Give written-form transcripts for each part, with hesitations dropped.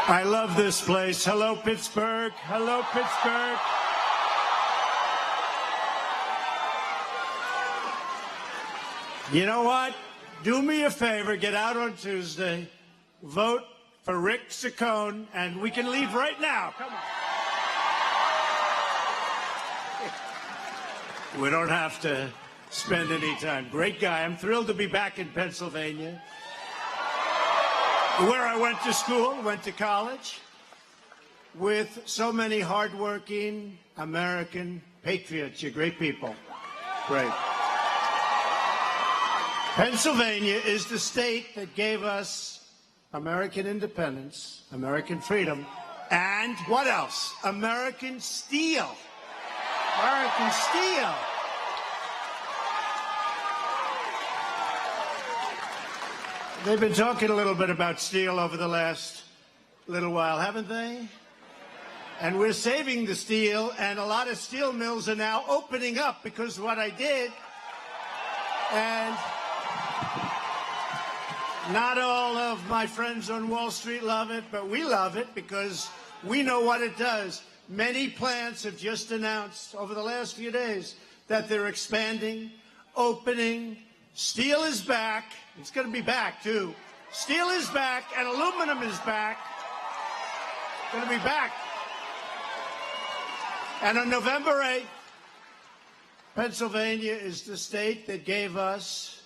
I love this place. Hello, Pittsburgh. Hello, Pittsburgh. You know what? Do me a favor. Get out on Tuesday. Vote for Rick Saccone, and we can leave right now. Come on. We don't have to spend any time. Great guy. I'm thrilled to be back in Pennsylvania, where I went to school, went to college, with so many hardworking American patriots. You're great people. Great. Pennsylvania is the state that gave us American independence, American freedom, and what else? American steel. American steel. They've been talking a little bit about steel over the last little while, haven't they? And we're saving the steel, and a lot of steel mills are now opening up because of what I did. And not all of my friends on Wall Street love it, but we love it because we know what it does. Many plants have just announced over the last few days that they're expanding, opening. Steel is back. It's going to be back, too. Steel is back, and aluminum is back. It's going to be back. And on November 8th, Pennsylvania is the state that gave us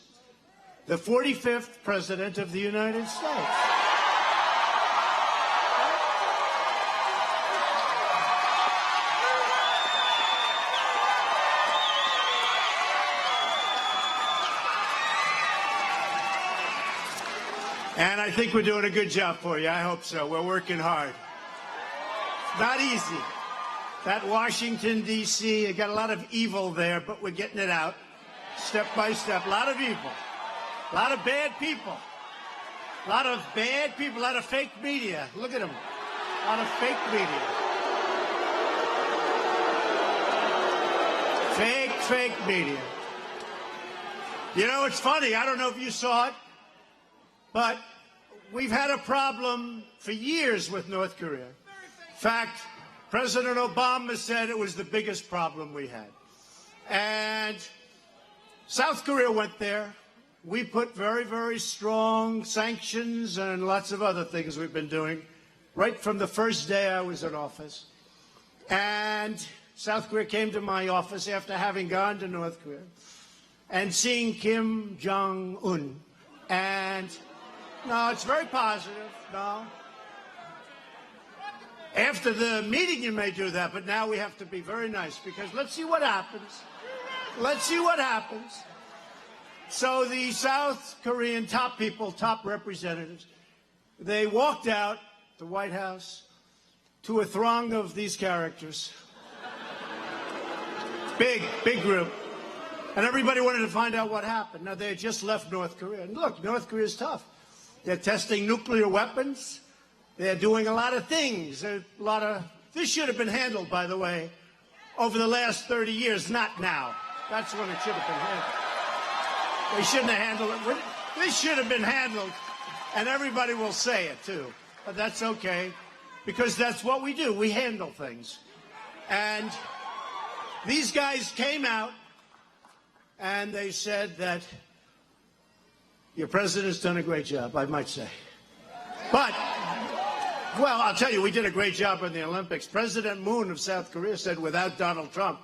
the 45th President of the United States. And I think we're doing a good job for you. I hope so. We're working hard. It's not easy. That Washington, D.C., you got a lot of evil there, but we're getting it out step by step. A lot of evil. A lot of bad people. A lot of bad people. A lot of fake media. Look at them. A lot of fake media. Fake media. You know, it's funny. I don't know if you saw it, but we've had a problem for years with North Korea. In fact, President Obama said it was the biggest problem we had. And South Korea went there. We put very, very strong sanctions and lots of other things we've been doing right from the first day I was in office. And South Korea came to my office after having gone to North Korea and seeing Kim Jong-un. And no, it's very positive. No. After the meeting, you may do that, but now we have to be very nice because let's see what happens. Let's see what happens. So the South Korean top people, top representatives, they walked out the White House to a throng of these characters. Big group. And everybody wanted to find out what happened. Now, they had just left North Korea. And look, North Korea is tough. They're testing nuclear weapons. They're doing a lot of things. This should have been handled, by the way, over the last 30 years, not now. That's when it should have been handled. They shouldn't have handled it. This should have been handled, and everybody will say it, too. But that's okay, because that's what we do. We handle things. And these guys came out, and they said that your president's done a great job, I might say. But, well, I'll tell you, we did a great job in the Olympics. President Moon of South Korea said without Donald Trump,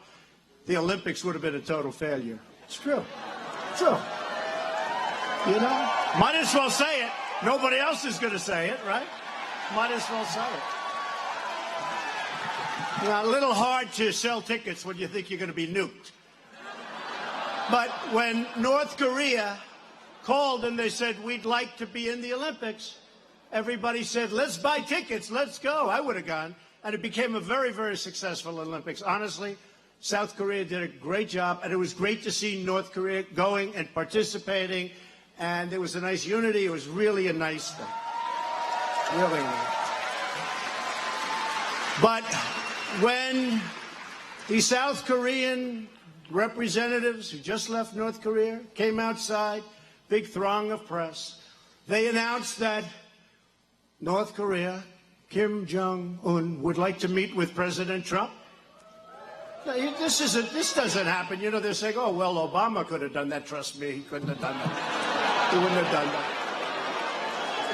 the Olympics would have been a total failure. It's true. True. You know? Might as well say it. Nobody else is going to say it, right? Might as well say it. You know, a little hard to sell tickets when you think you're going to be nuked. But when North Korea called and they said, we'd like to be in the Olympics, everybody said, let's buy tickets, let's go. I would have gone. And it became a very, very successful Olympics. Honestly, South Korea did a great job, and it was great to see North Korea going and participating, and there was a nice unity. It was really a nice thing. Really nice. But when the South Korean representatives who just left North Korea came outside, big throng of press, they announced that North Korea Kim Jong-un would like to meet with President Trump? No, this doesn't happen. You know, they're saying, oh, well, Obama could have done that. Trust me, he couldn't have done that. He wouldn't have done that.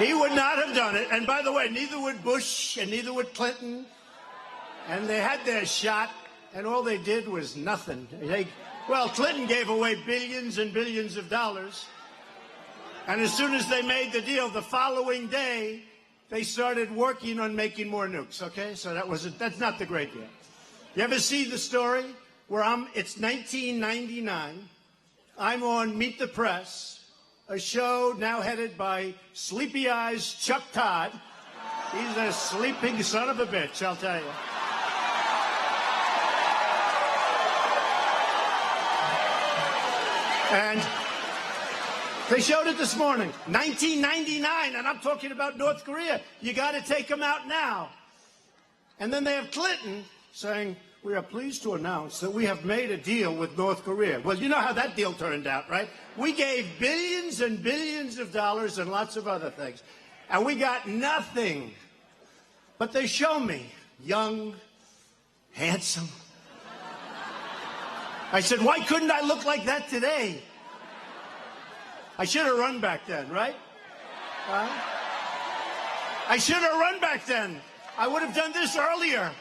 He would not have done it. And by the way, neither would Bush and neither would Clinton. And they had their shot, and all they did was nothing. Well, Clinton gave away billions and billions of dollars. And as soon as they made the deal, the following day, they started working on making more nukes, okay? So that's not the great deal. You ever see the story where it's 1999, I'm on Meet the Press, a show now headed by Sleepy Eyes Chuck Todd. He's a sleeping son of a bitch, I'll tell you. And they showed it this morning, 1999, and I'm talking about North Korea. You got to take them out now. And then they have Clinton saying, we are pleased to announce that we have made a deal with North Korea. Well, you know how that deal turned out, right? We gave billions and billions of dollars and lots of other things, and we got nothing. But they show me young, handsome. I said, why couldn't I look like that today? I should have run back then, right? I should have run back then. I would have done this earlier.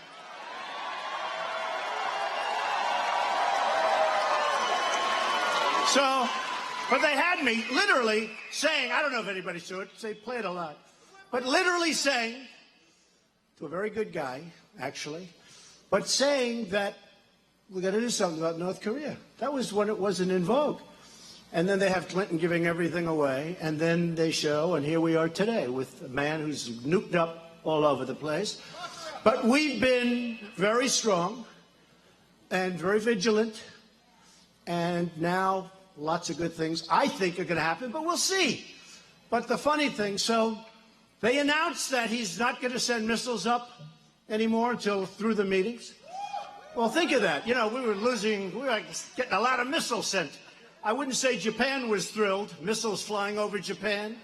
So, but they had me literally saying, I don't know if anybody saw it, they play it a lot, but literally saying, to a very good guy, actually, but saying that we got to do something about North Korea. That was when it wasn't in vogue. And then they have Clinton giving everything away, and then they show, and here we are today with a man who's nuked up all over the place. But we've been very strong and very vigilant, and now lots of good things I think are going to happen, but we'll see. But the funny thing, so they announced that he's not going to send missiles up anymore until through the meetings. Well, think of that. You know, we were getting a lot of missiles sent. I wouldn't say Japan was thrilled, missiles flying over Japan.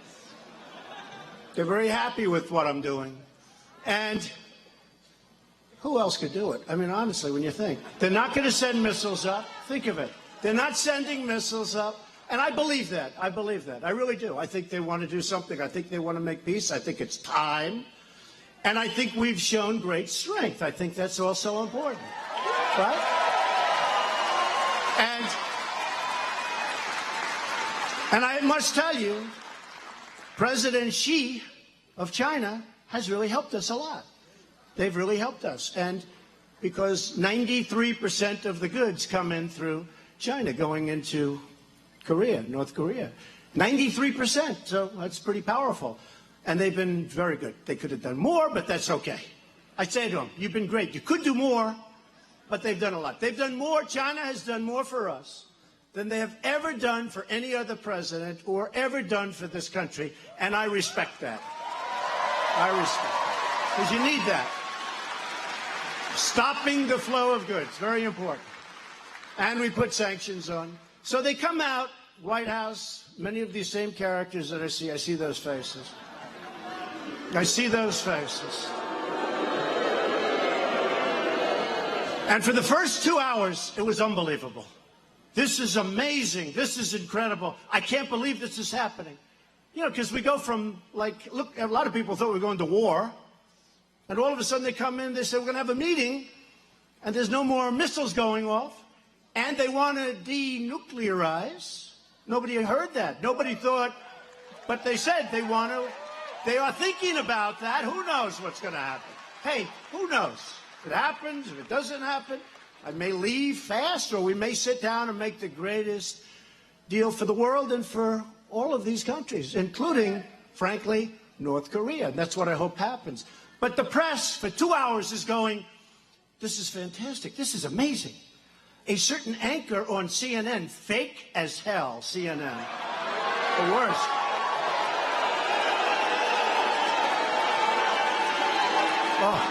They're very happy with what I'm doing. And who else could do it? I mean, honestly, when you think. They're not going to send missiles up. Think of it. They're not sending missiles up. And I believe that. I believe that. I really do. I think they want to do something. I think they want to make peace. I think it's time. And I think we've shown great strength. I think that's also important. Right? And I must tell you, President Xi of China has really helped us a lot. They've really helped us. And because 93% of the goods come in through China going into Korea, North Korea. 93%. So that's pretty powerful. And they've been very good. They could have done more, but that's okay. I say to them, you've been great. You could do more, but they've done a lot. They've done more. China has done more for us than they have ever done for any other president or ever done for this country. And I respect that. I respect that. Because you need that. Stopping the flow of goods, very important. And we put sanctions on. So they come out, White House, many of these same characters that I see those faces. I see those faces. And for the first 2 hours, it was unbelievable. This is amazing. This is incredible. I can't believe this is happening. You know, because we go from, like, look, a lot of people thought we were going to war. And all of a sudden they come in, they say, we're going to have a meeting, and there's no more missiles going off, and they want to denuclearize. Nobody heard that. Nobody thought, but they said they want to. They are thinking about that. Who knows what's going to happen? Hey, who knows? If it happens, if it doesn't happen, I may leave fast, or we may sit down and make the greatest deal for the world and for all of these countries, including, frankly, North Korea. And that's what I hope happens. But the press for 2 hours is going, this is fantastic. This is amazing. A certain anchor on CNN, fake as hell, CNN. The worst. Oh,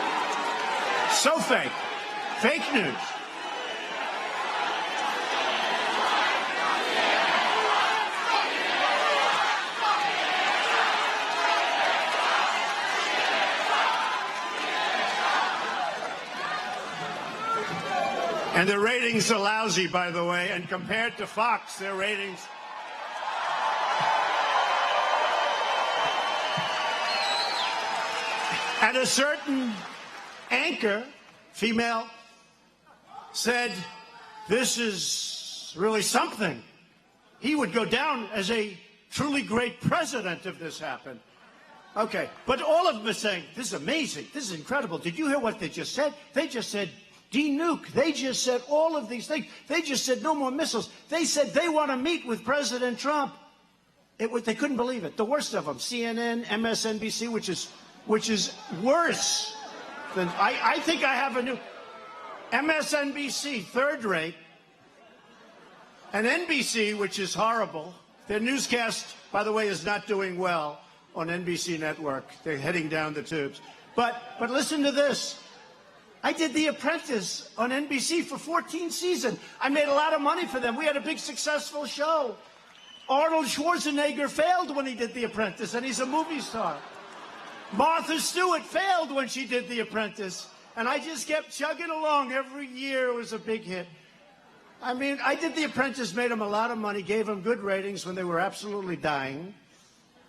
so fake. Fake news. And their ratings are lousy, by the way, and compared to Fox, their ratings... And a certain anchor, female, said, this is really something. He would go down as a truly great president if this happened. Okay, but all of them are saying, this is amazing, this is incredible. Did you hear what they just said? They just said, denuke. They just said all of these things. They just said no more missiles. They said they want to meet with President Trump. They couldn't believe it. The worst of them, CNN, MSNBC, which is worse than, I think I have a new, MSNBC, third rate, and NBC, which is horrible. Their newscast, by the way, is not doing well on NBC network. They're heading down the tubes. But listen to this. I did The Apprentice on NBC for 14 seasons. I made a lot of money for them. We had a big successful show. Arnold Schwarzenegger failed when he did The Apprentice, and he's a movie star. Martha Stewart failed when she did The Apprentice, and I just kept chugging along. Every year it was a big hit. I mean, I did The Apprentice, made them a lot of money, gave them good ratings when they were absolutely dying,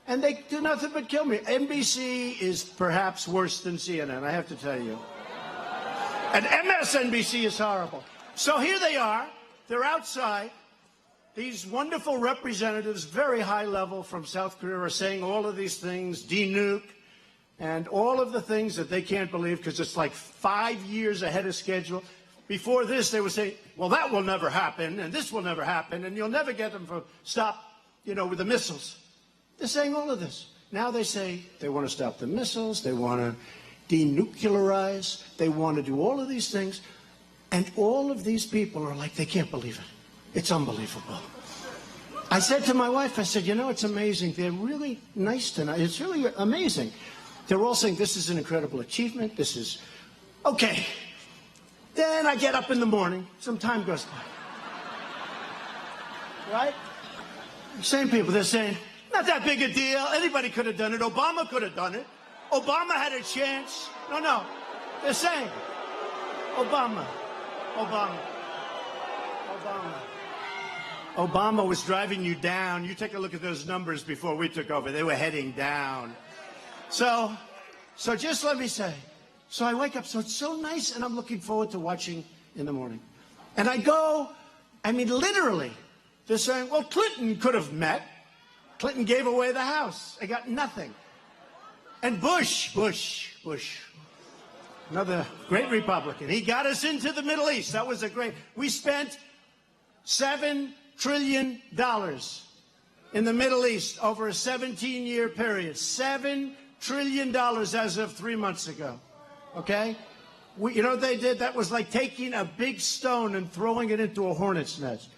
and they do nothing but kill me. NBC is perhaps worse than CNN, I have to tell you. And MSNBC is horrible. So here they are. They're outside. These wonderful representatives, very high level from South Korea, are saying all of these things, denuke, and all of the things that they can't believe because it's like 5 years ahead of schedule. Before this, they were saying, well, that will never happen, and this will never happen, and you'll never get them to stop, with the missiles. They're saying all of this. Now they say they want to stop the missiles, they want to denuclearize, they want to do all of these things, and all of these people are like, they can't believe it. It's unbelievable. I said to my wife, I said, it's amazing. They're really nice tonight. It's really amazing. They're all saying this is an incredible achievement. This is okay. Then I get up in the morning. Some time goes by. Right? Same people. They're saying, not that big a deal. Anybody could have done it. Obama could have done it. Obama had a chance. No. They're saying, Obama. Obama was driving you down. You take a look at those numbers before we took over. They were heading down. So just let me say, so I wake up, so it's so nice, and I'm looking forward to watching in the morning. And I go, literally, they're saying, well, Clinton could have met. Clinton gave away the House. I got nothing. And Bush, another great Republican, he got us into the Middle East. That was we spent $7 trillion in the Middle East over a 17-year period. $7 trillion as of 3 months ago. Okay? You know what they did? That was like taking a big stone and throwing it into a hornet's nest.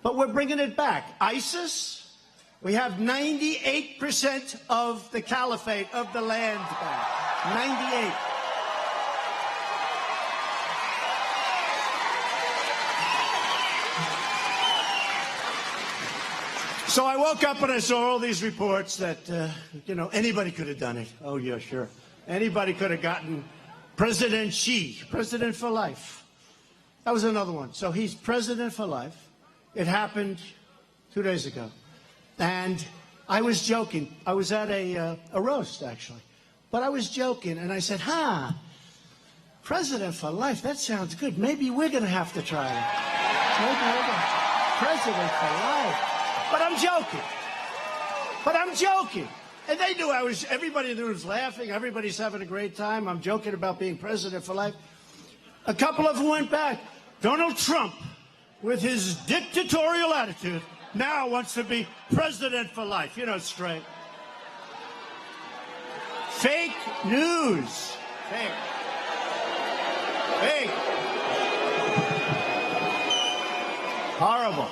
But we're bringing it back. ISIS, we have 98% of the caliphate of the land back. 98. So I woke up and I saw all these reports that, anybody could have done it. Oh, yeah, sure. Anybody could have gotten President Xi, president for life. That was another one. So he's president for life. It happened 2 days ago. And I was joking. I was at a roast, actually. But I was joking, and I said, president for life, that sounds good. Maybe we're going to have to try it. President for life. But I'm joking. And they knew everybody in the room was laughing. Everybody's having a great time. I'm joking about being president for life. A couple of them went back. Donald Trump, with his dictatorial attitude, now wants to be president for life. Straight. Fake news. Fake. Horrible.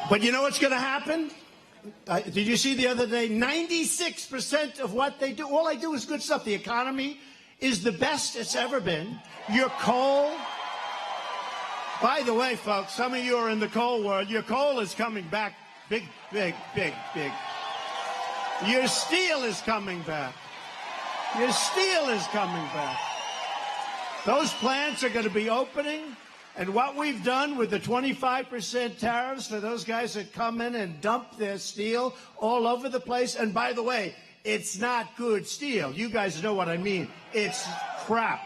But you know what's going to happen? Did you see the other day? 96% of what they do, all I do is good stuff. The economy is the best it's ever been. Your coal, by the way, folks, some of you are in the coal world. Your coal is coming back big. Your steel is coming back. Those plants are going to be opening. And what we've done with the 25% tariffs for those guys that come in and dump their steel all over the place. And by the way, it's not good steel. You guys know what I mean. It's crap.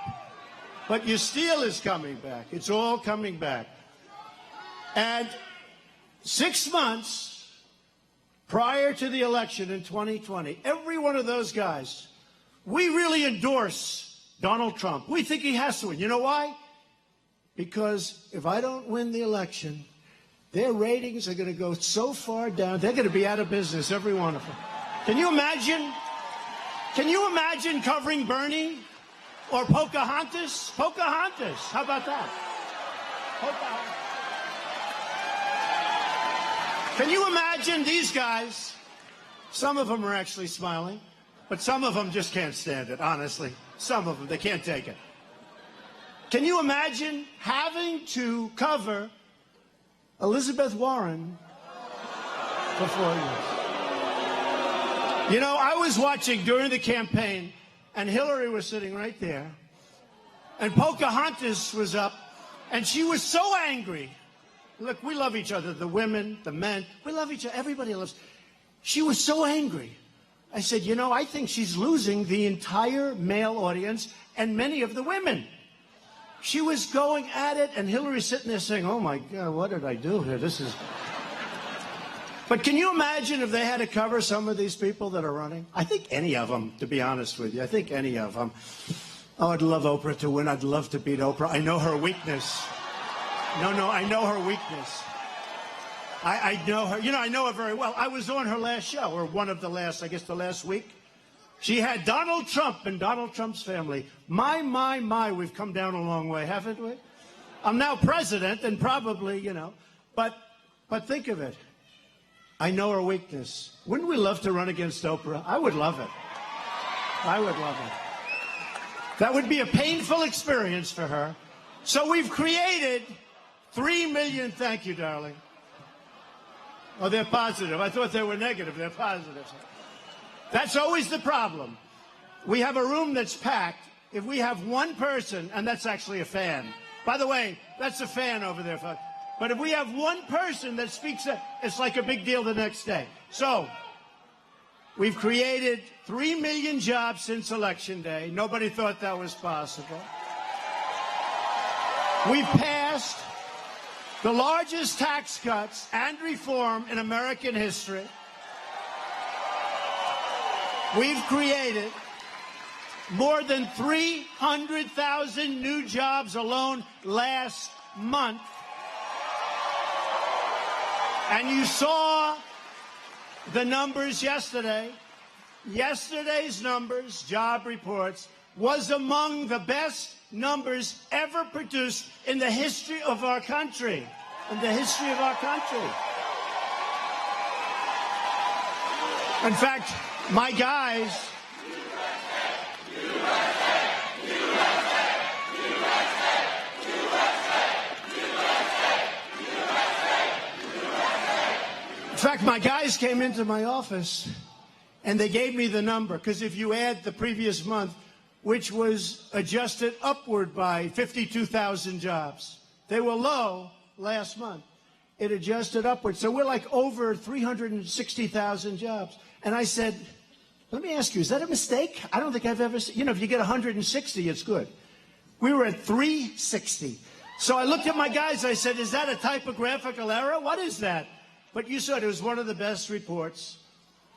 But your steel is coming back. It's all coming back. And 6 months prior to the election in 2020, every one of those guys, we really endorse Donald Trump. We think he has to win. You know why? Because if I don't win the election, their ratings are going to go so far down, they're going to be out of business, every one of them. Can you imagine? Can you imagine covering Bernie or Pocahontas? Pocahontas. How about that? Pocahontas. Can you imagine these guys? Some of them are actually smiling, but some of them just can't stand it, honestly. Some of them, they can't take it. Can you imagine having to cover Elizabeth Warren for 4 years? You know, I was watching during the campaign, and Hillary was sitting right there, and Pocahontas was up, and she was so angry. Look, we love each other, the women, the men. We love each other. Everybody loves. She was so angry. I said, you know, I think she's losing the entire male audience and many of the women. She was going at it, and Hillary's sitting there saying, oh, my God, what did I do here? This is... But can you imagine if they had to cover some of these people that are running? I think any of them, to be honest with you. I think any of them. Oh, I'd love Oprah to win. I'd love to beat Oprah. I know her weakness. No, I know her weakness. I know her. You know, I know her very well. I was on her last show, or one of the last, I guess the last week. She had Donald Trump and Donald Trump's family. My, we've come down a long way, haven't we? I'm now president, and probably, you know, but think of it. I know her weakness. Wouldn't we love to run against Oprah? I would love it. I would love it. That would be a painful experience for her. So we've created 3 million, thank you, darling. Oh, they're positive. I thought they were negative. They're positive. That's always the problem. We have a room that's packed. If we have one person, and that's actually a fan. By the way, that's a fan over there, folks. But if we have one person that speaks, it's like a big deal the next day. So we've created 3 million jobs since Election Day. Nobody thought that was possible. We've passed the largest tax cuts and reform in American history. We've created more than 300,000 new jobs alone last month. And you saw the numbers yesterday. Yesterday's numbers, job reports, was among the best numbers ever produced in the history of our country. In the history of our country. In fact, my guys... In fact, my guys came into my office, and they gave me the number, because if you add the previous month, which was adjusted upward by 52,000 jobs. They were low last month. It adjusted upward. So we're like over 360,000 jobs. And I said, let me ask you, is that a mistake? I don't think I've ever seen, you know, if you get 160, it's good. We were at 360. So I looked at my guys, I said, is that a typographical error? What is that? But you said it was one of the best reports.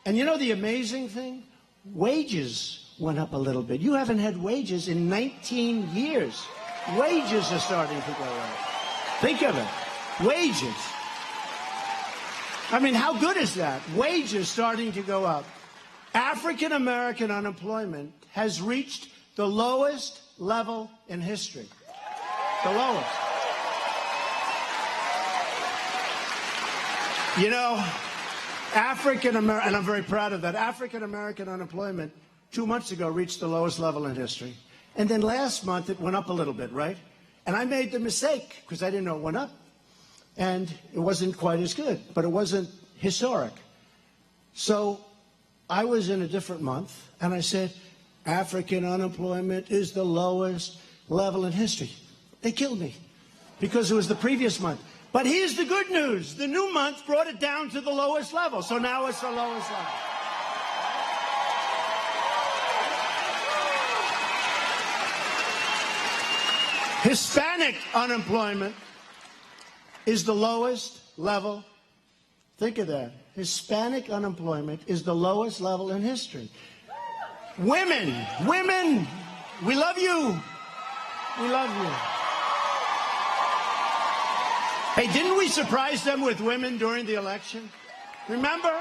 And you know the amazing thing? Wages went up a little bit. You haven't had wages in 19 years. Wages are starting to go up. Think of it. Wages. I mean, how good is that? Wages starting to go up. African American unemployment has reached the lowest level in history. The lowest. You know, African American, and I'm very proud of that, African American unemployment 2 months ago reached the lowest level in history. And then last month it went up a little bit, right? And I made the mistake because I didn't know it went up. And it wasn't quite as good, but it wasn't historic. So I was in a different month, and I said, African unemployment is the lowest level in history. They killed me because it was the previous month. But here's the good news. The new month brought it down to the lowest level. So now it's the lowest level. Hispanic unemployment is the lowest level. Think of that. Hispanic unemployment is the lowest level in history. Women, we love you. We love you. Hey, didn't we surprise them with women during the election? Remember?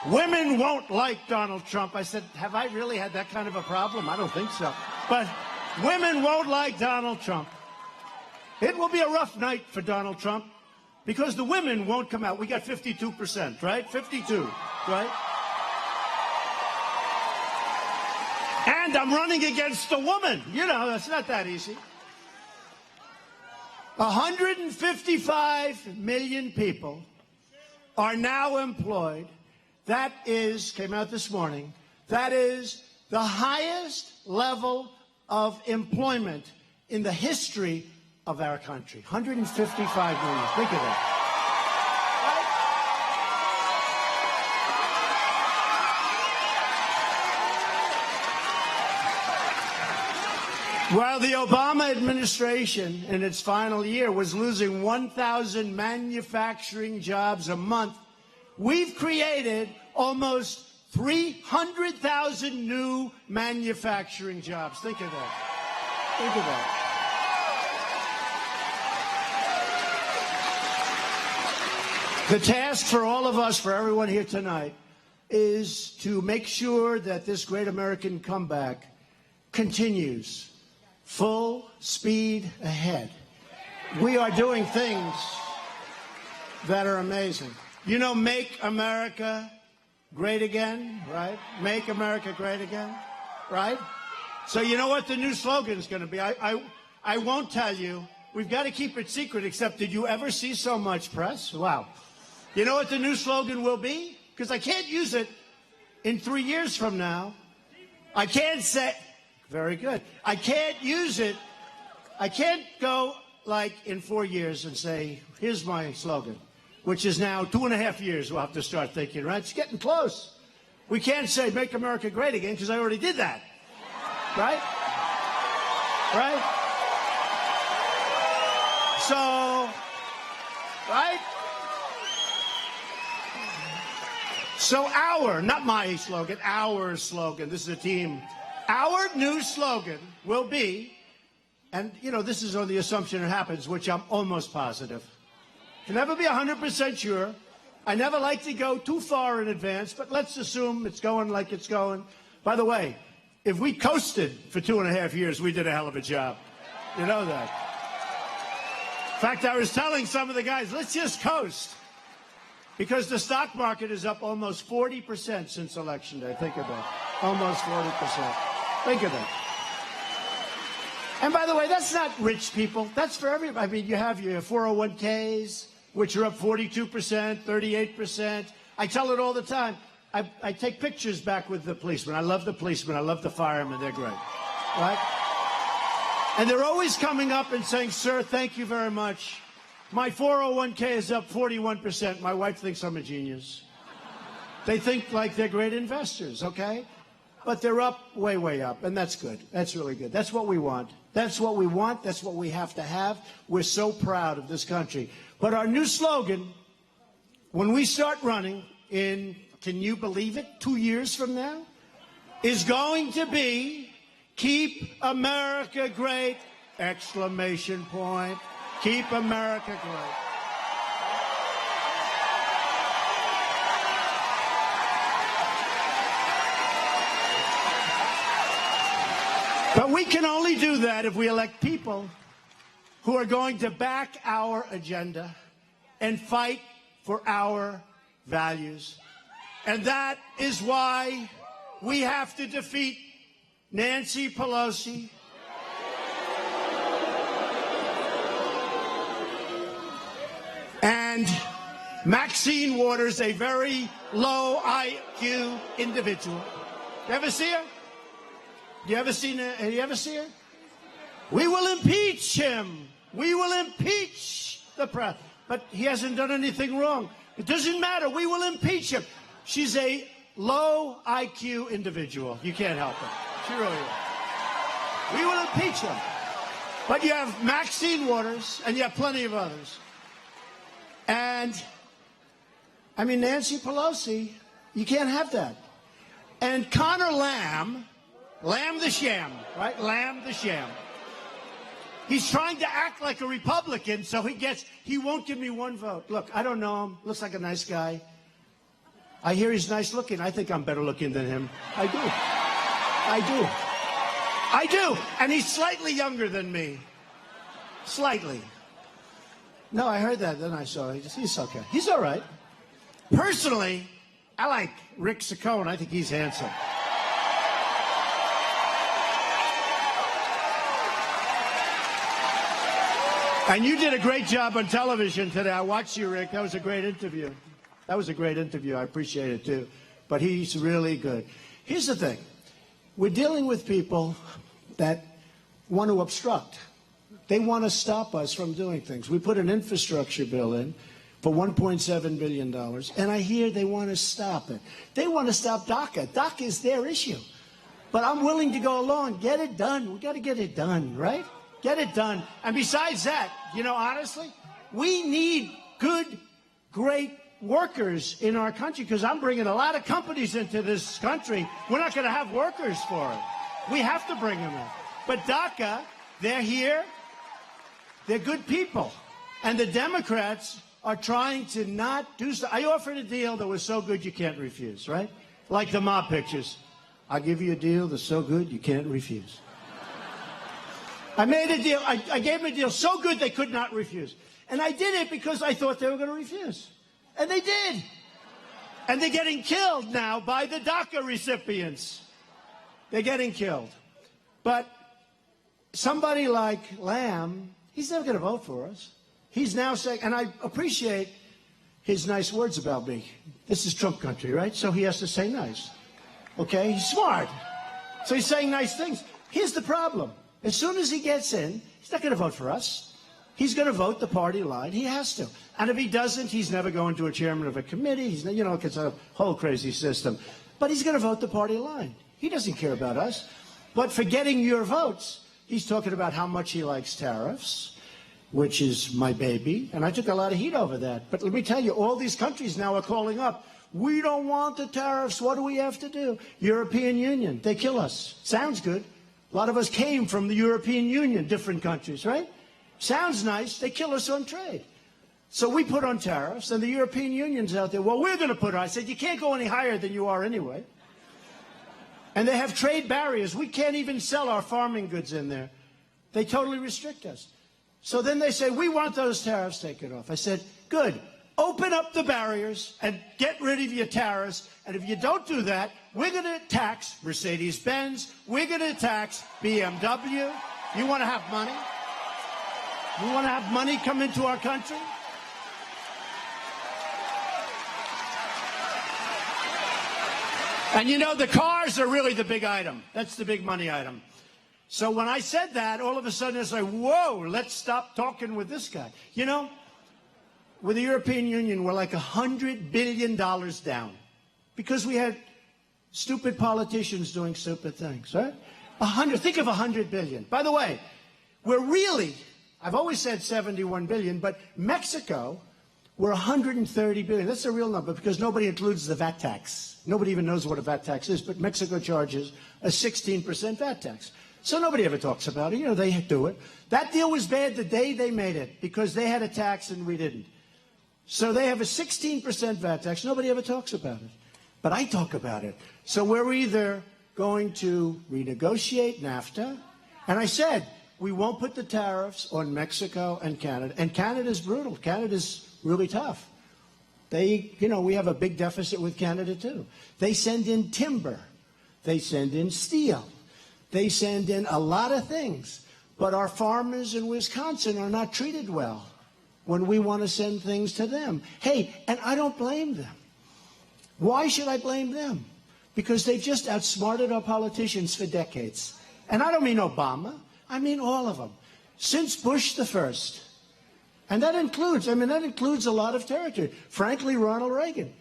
Women won't like Donald Trump. I said, have I really had that kind of a problem? I don't think so. But women won't like Donald Trump. It will be a rough night for Donald Trump because the women won't come out. We got 52%, right? 52, right? And I'm running against a woman. You know, that's not that easy. 155 million people are now employed. That is, came out this morning, that is the highest level of employment in the history of our country. 155 million. Think of that. While the Obama administration in its final year was losing 1,000 manufacturing jobs a month, we've created almost 300,000 new manufacturing jobs. Think of that. Think of that. The task for all of us, for everyone here tonight, is to make sure that this great American comeback continues. Full speed ahead. We are doing things that are amazing. You know, make America great again, right? Make America great again, right? So you know what the new slogan is going to be? I won't tell you. We've got to keep it secret, except did you ever see so much press? Wow. You know what the new slogan will be? Because I can't use it in 3 years from now. I can't say... Very good. I can't use it. I can't go like in 4 years and say, here's my slogan, which is now 2.5 years we'll have to start thinking, right? It's getting close. We can't say make America great again because I already did that. Right? Right? So, right? So our, not my slogan, our slogan, this is a team. Our new slogan will be, and, you know, this is on the assumption it happens, which I'm almost positive. Can never be 100% sure. I never like to go too far in advance, but let's assume it's going like it's going. By the way, if we coasted for 2.5 years, we did a hell of a job. You know that. In fact, I was telling some of the guys, let's just coast. Because the stock market is up almost 40% since Election Day. Think of that. Almost 40%. Think of that. And by the way, that's not rich people. That's for everybody. I mean, you have your 401ks, which are up 42%, 38%. I tell it all the time. I take pictures back with the policemen. I love the policemen. I love the firemen. They're great. Right? And they're always coming up and saying, sir, thank you very much. My 401k is up 41%. My wife thinks I'm a genius. They think like they're great investors, okay? But they're up, way, way up, and that's good. That's really good. That's what we want. That's what we want. That's what we have to have. We're so proud of this country. But our new slogan, when we start running in, can you believe it, 2 years from now, is going to be, keep America great, exclamation point. Keep America great. But we can only do that if we elect people who are going to back our agenda and fight for our values. And that is why we have to defeat Nancy Pelosi, and Maxine Waters, a very low IQ individual. You ever see her? You ever seen her? Have you ever seen her? We will impeach him. We will impeach the president. But he hasn't done anything wrong. It doesn't matter. We will impeach him. She's a low IQ individual. You can't help it. She really is. We will impeach him. But you have Maxine Waters, and you have plenty of others. And, I mean, Nancy Pelosi, you can't have that. And Connor Lamb the sham, right? Lamb the sham. He's trying to act like a Republican, so he won't give me one vote. Look, I don't know him. Looks like a nice guy. I hear he's nice looking. I think I'm better looking than him. I do. I do. And he's slightly younger than me. Slightly. No, I heard that. Then I saw it. He's okay. He's all right. Personally, I like Rick Saccone. I think he's handsome. And you did a great job on television today. I watched you, Rick. That was a great interview. I appreciate it, too. But he's really good. Here's the thing. We're dealing with people that want to obstruct. They want to stop us from doing things. We put an infrastructure bill in for $1.7 billion, and I hear they want to stop it. They want to stop DACA. DACA is their issue. But I'm willing to go along. Get it done. We got to get it done, right? Get it done. And besides that, you know, honestly, we need good, great workers in our country because I'm bringing a lot of companies into this country. We're not going to have workers for it. We have to bring them in. But DACA, they're here. They're good people. And the Democrats are trying to not do so. I offered a deal that was so good you can't refuse, right? Like the mob pictures. I'll give you a deal that's so good you can't refuse. I made a deal. I gave them a deal so good they could not refuse. And I did it because I thought they were going to refuse. And they did. And they're getting killed now by the DACA recipients. They're getting killed. But somebody like Lamb, he's never going to vote for us. He's now saying, and I appreciate his nice words about me. This is Trump country, right? So he has to say nice. Okay? He's smart. So he's saying nice things. Here's the problem. As soon as he gets in, he's not going to vote for us. He's going to vote the party line. He has to. And if he doesn't, he's never going to a chairman of a committee. He's, you know, it's a whole crazy system. But he's going to vote the party line. He doesn't care about us. But for getting your votes, he's talking about how much he likes tariffs, which is my baby. And I took a lot of heat over that. But let me tell you, all these countries now are calling up. We don't want the tariffs. What do we have to do? European Union. They kill us. Sounds good. A lot of us came from the European Union, different countries, right? Sounds nice. They kill us on trade. So we put on tariffs, and the European Union's out there. Well, we're going to put on. I said, you can't go any higher than you are anyway. And they have trade barriers. We can't even sell our farming goods in there. They totally restrict us. So then they say, we want those tariffs taken off. I said, good. Open up the barriers and get rid of your tariffs. And if you don't do that, we're going to tax Mercedes-Benz. We're going to tax BMW. You want to have money? You want to have money come into our country? And you know, the cars are really the big item. That's the big money item. So when I said that, all of a sudden it's like, whoa, let's stop talking with this guy. You know, with the European Union, we're like $100 billion down because we had stupid politicians doing stupid things, right? Think of $100 billion. By the way, we're really, I've always said 71 billion, but Mexico, we're 130 billion. That's a real number because nobody includes the VAT tax. Nobody even knows what a VAT tax is, but Mexico charges a 16% VAT tax. So nobody ever talks about it. You know, they do it. That deal was bad the day they made it because they had a tax and we didn't. So they have a 16% VAT tax. Nobody ever talks about it. But I talk about it. So we're either going to renegotiate NAFTA, and I said, we won't put the tariffs on Mexico and Canada. And Canada's brutal. Canada's really tough. They, you know, we have a big deficit with Canada, too. They send in timber. They send in steel. They send in a lot of things. But our farmers in Wisconsin are not treated well when we want to send things to them. Hey, and I don't blame them. Why should I blame them? Because they've just outsmarted our politicians for decades. And I don't mean Obama. I mean, all of them. Since Bush the first. And that includes a lot of territory. Frankly, Ronald Reagan.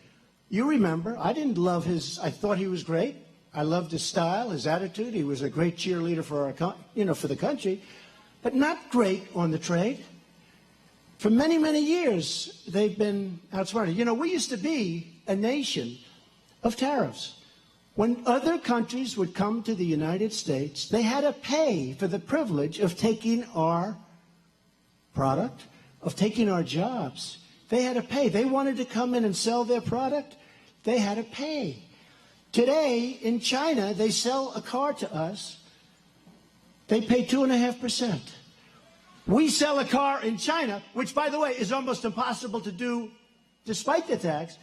You remember, I didn't love I thought he was great. I loved his style, his attitude. He was a great cheerleader for for the country, but not great on the trade. For many, many years, they've been outsmarted. We used to be a nation of tariffs. When other countries would come to the United States, they had to pay for the privilege of taking our product, of taking our jobs. They had to pay. They wanted to come in and sell their product. They had to pay. Today, in China, they sell a car to us. They pay 2.5%. We sell a car in China, which, by the way, is almost impossible to do despite the tax.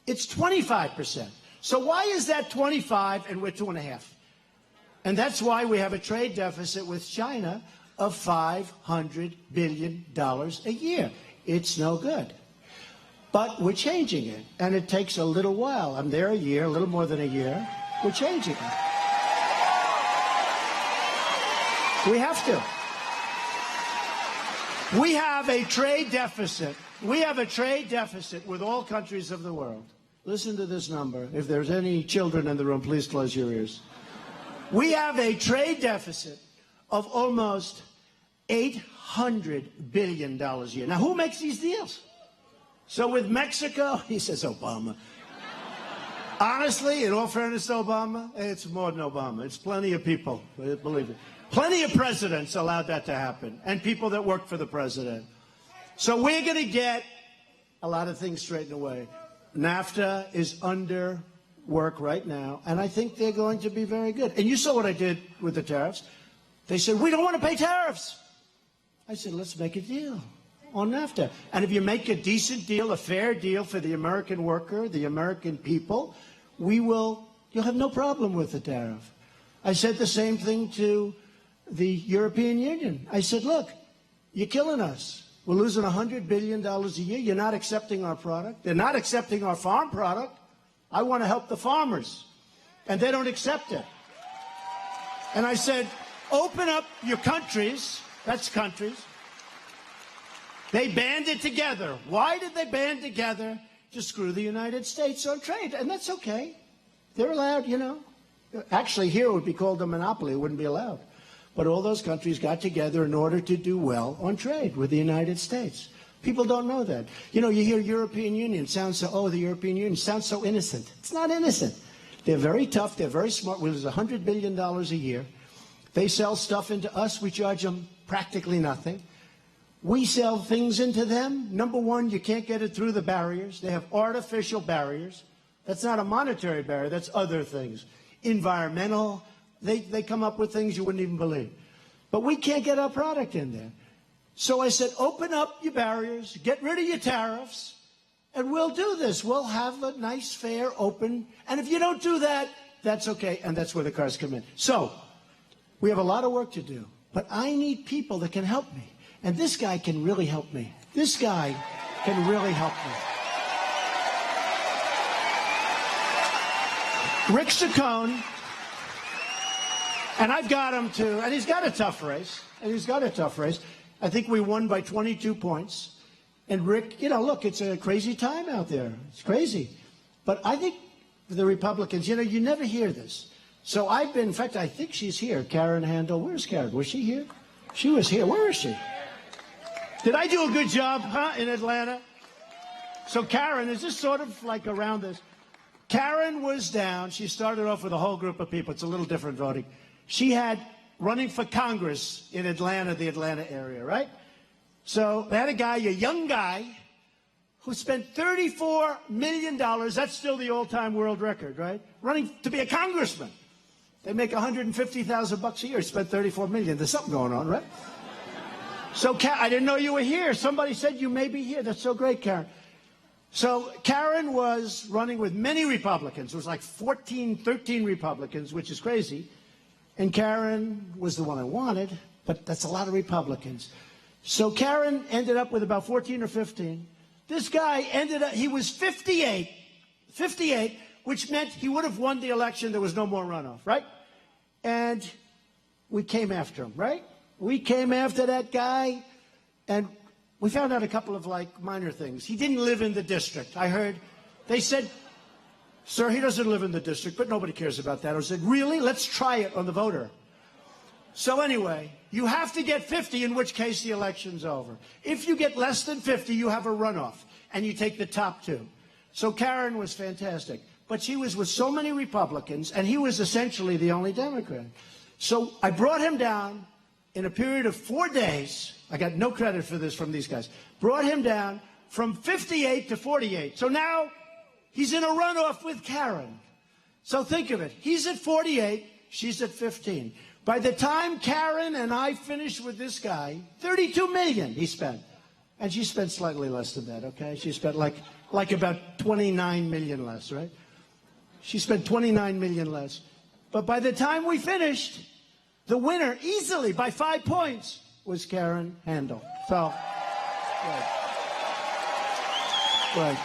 It's 25%. So why is that 25 and we're 2.5? And that's why we have a trade deficit with China of $500 billion a year. It's no good. But we're changing it, and it takes a little while. I'm there a year, a little more than a year. We're changing it. We have to. We have a trade deficit. We have a trade deficit with all countries of the world. Listen to this number. If there's any children in the room, please close your ears. We have a trade deficit of almost $800 billion a year. Now, who makes these deals? So with Mexico, he says Obama. Honestly, in all fairness to Obama, it's more than Obama. It's plenty of people, believe it. Plenty of presidents allowed that to happen, and people that work for the president. So we're going to get a lot of things straightened away. NAFTA is under work right now, and I think they're going to be very good. And you saw what I did with the tariffs. They said, we don't want to pay tariffs. I said, let's make a deal on NAFTA. And if you make a decent deal, a fair deal for the American worker, the American people, you'll have no problem with the tariff. I said the same thing to the European Union. I said, look, you're killing us. We're losing $100 billion a year. You're not accepting our product. They're not accepting our farm product. I want to help the farmers. And they don't accept it. And I said, open up your countries. That's countries. They banded together. Why did they band together? To screw the United States on trade. And that's okay. They're allowed, Actually, here it would be called a monopoly. It wouldn't be allowed. But all those countries got together in order to do well on trade with the United States. People don't know that. You hear European Union sounds so, the European Union sounds so innocent. It's not innocent. They're very tough. They're very smart. We lose $100 billion a year. They sell stuff into us. We charge them practically nothing. We sell things into them. Number one, you can't get it through the barriers. They have artificial barriers. That's not a monetary barrier. That's other things. Environmental. They come up with things you wouldn't even believe. But we can't get our product in there. So I said, open up your barriers, get rid of your tariffs, and we'll do this. We'll have a nice, fair, open. And if you don't do that, that's okay. And that's where the cars come in. So we have a lot of work to do. But I need people that can help me. And this guy can really help me. This guy can really help me. Rick Saccone. And I've got him to, and he's got a tough race. I think we won by 22 points. And Rick, look, it's a crazy time out there. It's crazy. But I think the Republicans, you never hear this. So in fact, I think she's here. Karen Handel. Where's Karen? Was she here? She was here. Where is she? Did I do a good job, in Atlanta? So Karen, is this sort of like around this? Karen was down. She started off with a whole group of people. It's a little different voting. She had running for Congress in Atlanta, the Atlanta area, right? So they had a young guy, who spent $34 million. That's still the all-time world record, right? Running to be a congressman. They make $150,000 a year. Spent $34 million. There's something going on, right? So I didn't know you were here. Somebody said you may be here. That's so great, Karen. So Karen was running with many Republicans. It was like 13 Republicans, which is crazy. And Karen was the one I wanted, but that's a lot of Republicans. So Karen ended up with about 14 or 15. This guy he was 58, which meant he would have won the election. There was no more runoff, right? And we came after him, right? We came after that guy, and we found out a couple of, like, minor things. He didn't live in the district. I heard, they said, sir, he doesn't live in the district, but nobody cares about that. I said, really? Let's try it on the voter. So anyway, you have to get 50, in which case the election's over. If you get less than 50, you have a runoff, and you take the top two. So Karen was fantastic. But she was with so many Republicans, and he was essentially the only Democrat. So I brought him down in a period of 4 days. I got no credit for this from these guys. Brought him down from 58 to 48. So now he's in a runoff with Karen. So think of it. He's at 48. She's at 15. By the time Karen and I finished with this guy, $32 million he spent. And she spent slightly less than that, okay? She spent like about $29 million less, right? She spent $29 million less. But by the time we finished, the winner, easily by 5 points, was Karen Handel. So, right.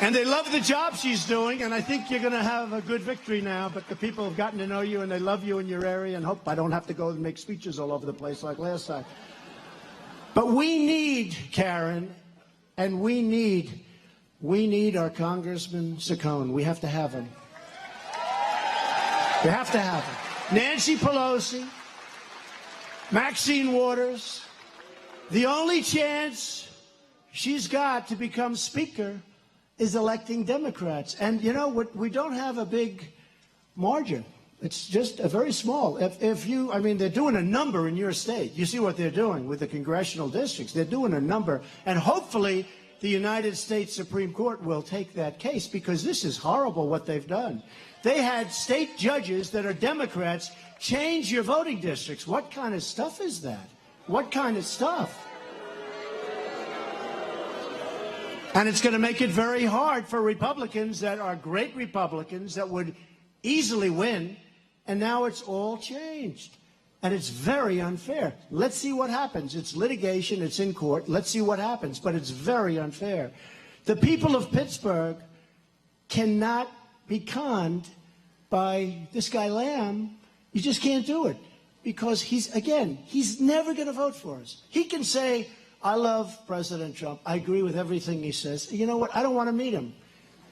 And they love the job she's doing, and I think you're going to have a good victory now. But the people have gotten to know you, and they love you in your area, and hope I don't have to go and make speeches all over the place like last time. But we need Karen, and we need our Congressman Saccone. We have to have him. We have to have him. Nancy Pelosi, Maxine Waters. The only chance she's got to become Speaker is electing Democrats. And, you know, we don't have a big margin. It's just a very small. I mean, they're doing a number in your state. You see what they're doing with the congressional districts. They're doing a number. And hopefully the United States Supreme Court will take that case, because this is horrible what they've done. They had state judges that are Democrats change your voting districts. What kind of stuff is that? What kind of stuff? And it's going to make it very hard for Republicans that are great Republicans that would easily win. And now it's all changed. And it's very unfair. Let's see what happens. It's litigation. It's in court. Let's see what happens. But it's very unfair. The people of Pittsburgh cannot be conned by this guy Lamb. You just can't do it. Because he's never going to vote for us. He can say, I love President Trump. I agree with everything he says. You know what? I don't want to meet him.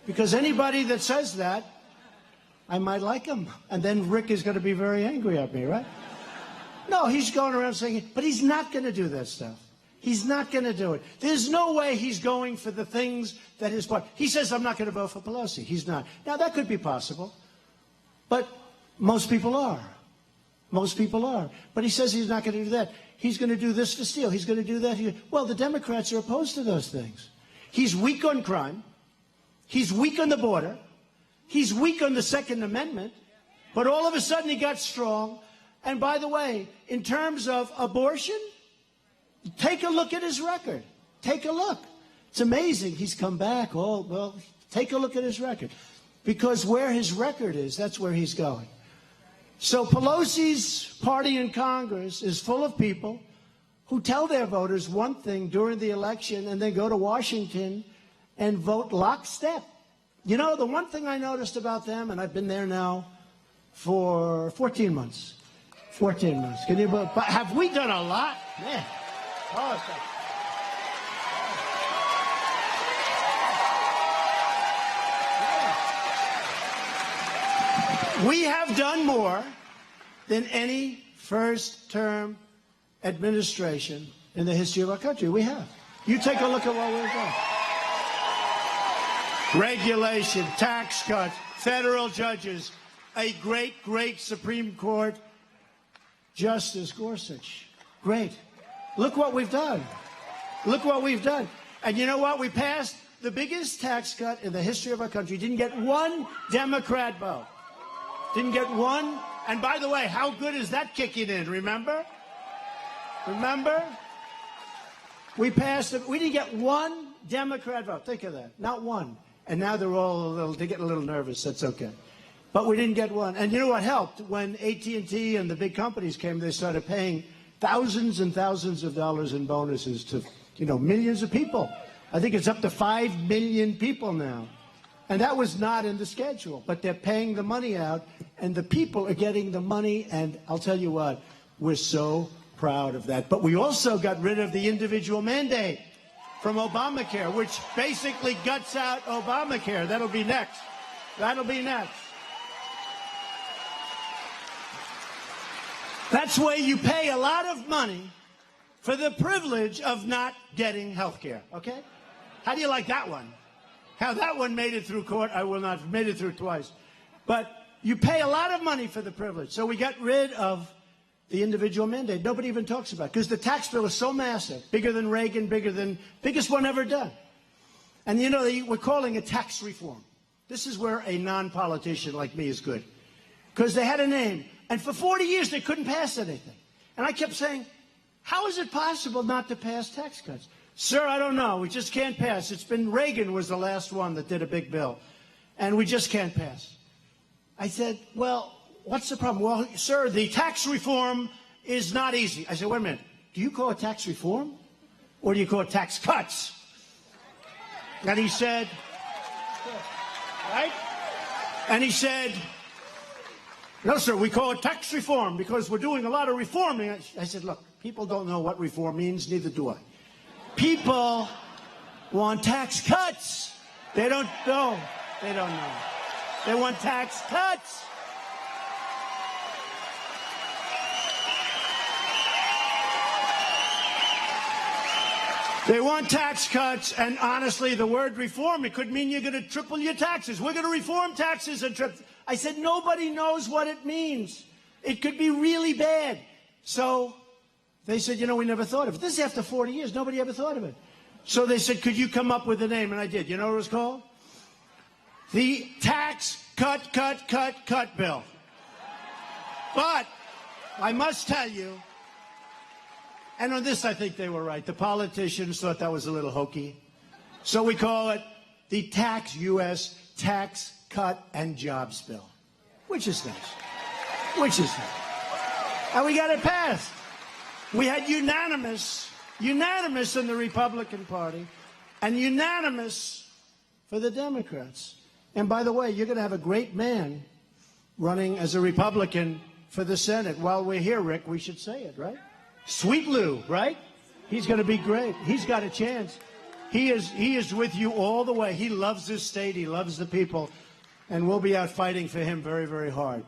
Because anybody that says that, I might like him. And then Rick is going to be very angry at me, right? No, he's going around saying, but he's not going to do that stuff. He's not going to do it. There's no way he's going for the things that his party. He says, I'm not going to vote for Pelosi. He's not. Now, that could be possible. But most people are. Most people are. But he says he's not going to do that. He's going to do this for Steele. He's going to do that. Well, the Democrats are opposed to those things. He's weak on crime. He's weak on the border. He's weak on the Second Amendment. But all of a sudden he got strong. And by the way, in terms of abortion, take a look at his record. Take a look. It's amazing. He's come back. Oh, well, take a look at his record. Because where his record is, that's where he's going. So Pelosi's party in Congress is full of people who tell their voters one thing during the election and then go to Washington and vote lockstep. You know, the one thing I noticed about them, and I've been there now for 14 months. 14 months. Can you believe? Have we done a lot? Man. Oh, we have done more than any first-term administration in the history of our country. We have. You take a look at what we've done. Regulation, tax cuts, federal judges, a great, great Supreme Court Justice Gorsuch. Great. Look what we've done. Look what we've done. And you know what? We passed the biggest tax cut in the history of our country. Didn't get one Democrat vote. Didn't get one. And by the way, how good is that kicking in? Remember? Remember? We passed it. We didn't get one Democrat vote. Think of that. Not one. And now they're getting a little nervous. That's okay. But we didn't get one. And you know what helped? When AT&T and the big companies came, they started paying thousands and thousands of dollars in bonuses to, millions of people. I think it's up to 5 million people now. And that was not in the schedule. But they're paying the money out, and the people are getting the money. And I'll tell you what, We're so proud of that. But we also got rid of the individual mandate from Obamacare, which basically guts out Obamacare. That'll be next. That'll be next. That's where you pay a lot of money for the privilege of not getting health care, okay? How do you like that one? How that one made it through court, I will not have made it through twice. But you pay a lot of money for the privilege. So we got rid of the individual mandate. Nobody even talks about it because the tax bill is so massive, bigger than Reagan, biggest one ever done. And you know, we're calling it tax reform. This is where a non-politician like me is good. Because they had a name. And for 40 years, they couldn't pass anything. And I kept saying, how is it possible not to pass tax cuts? Sir, I don't know. We just can't pass. It's been Reagan was the last one that did a big bill. And we just can't pass. I said, well, what's the problem? Well, sir, the tax reform is not easy. I said, wait a minute. Do you call it tax reform? Or do you call it tax cuts? And he said, right? And he said, no, sir, we call it tax reform because we're doing a lot of reforming. I said, look, people don't know what reform means, neither do I. People want tax cuts. They don't know. They don't know. They want tax cuts. They want tax cuts, and honestly, the word reform, it could mean you're going to triple your taxes. We're going to reform taxes and triple. I said, nobody knows what it means. It could be really bad. So they said, you know, we never thought of it. This is after 40 years. Nobody ever thought of it. So they said, could you come up with a name? And I did. You know what it was called? The Tax Cut Bill. But I must tell you, and on this I think they were right. The politicians thought that was a little hokey. So we call it the U.S. Tax Cut and Jobs Bill, which is nice. Which is nice. And we got it passed. We had unanimous in the Republican Party and unanimous for the Democrats. And by the way, you're going to have a great man running as a Republican for the Senate. While we're here, Rick, we should say it, right? Sweet Lou, right? He's going to be great. He's got a chance. He is with you all the way. He loves this state. He loves the people. And we'll be out fighting for him very, very hard.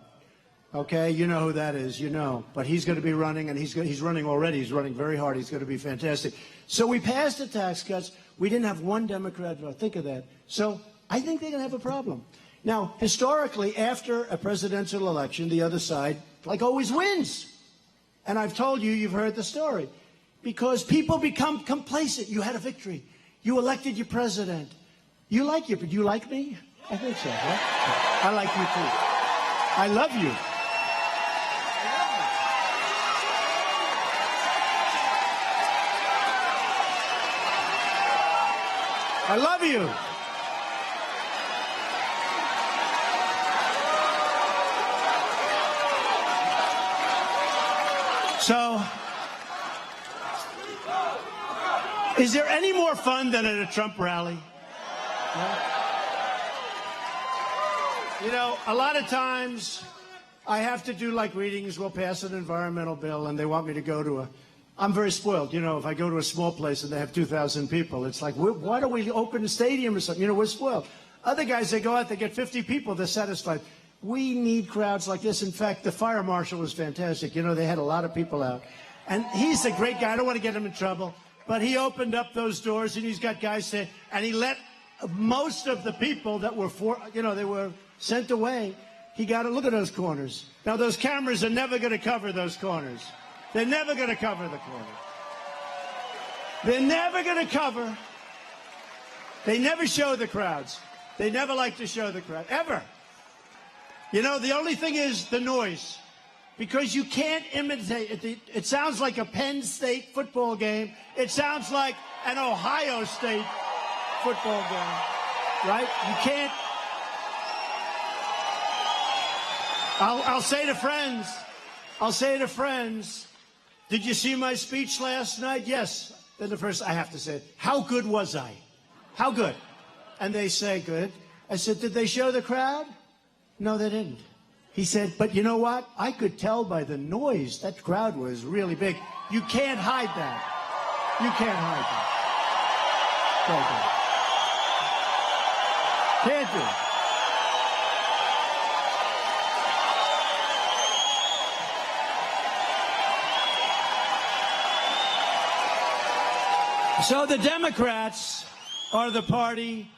Okay? You know who that is. You know. But he's going to be running, and he's running already. He's running very hard. He's going to be fantastic. So we passed the tax cuts. We didn't have one Democrat vote. Think of that. So I think they're going to have a problem. Now, historically, after a presidential election, the other side, like always, wins. And I've told you, you've heard the story. Because people become complacent. You had a victory. You elected your president. You like you, but you like me? I think so, right? I like you, too. I love you. I love you. So, is there any more fun than at a Trump rally? Yeah. You know, a lot of times I have to do like readings. We'll pass an environmental bill, and they want me to go to I'm very spoiled. You know, if I go to a small place and they have 2,000 people, it's like, why don't we open a stadium or something? You know, we're spoiled. Other guys, they go out, they get 50 people, they're satisfied. We need crowds like this. In fact, the fire marshal was fantastic. You know, they had a lot of people out. And he's a great guy. I don't want to get him in trouble. But he opened up those doors, and he's got guys there, and he let most of the people that were, they were sent away. He got to look at those corners. Now, those cameras are never going to cover those corners. They're never going to cover the corners. They're never going to cover. They never show the crowds. They never like to show the crowd, ever. You know, the only thing is the noise. Because you can't imitate it. It sounds like a Penn State football game. It sounds like an Ohio State football game. Right? You can't. I'll say to friends, did you see my speech last night? Yes. Then the first, I have to say, how good was I? How good? And they say, good. I said, did they show the crowd? No, they didn't. He said, but you know what? I could tell by the noise. That crowd was really big. You can't hide that. You can't hide that. Can't do it. So the Democrats are the party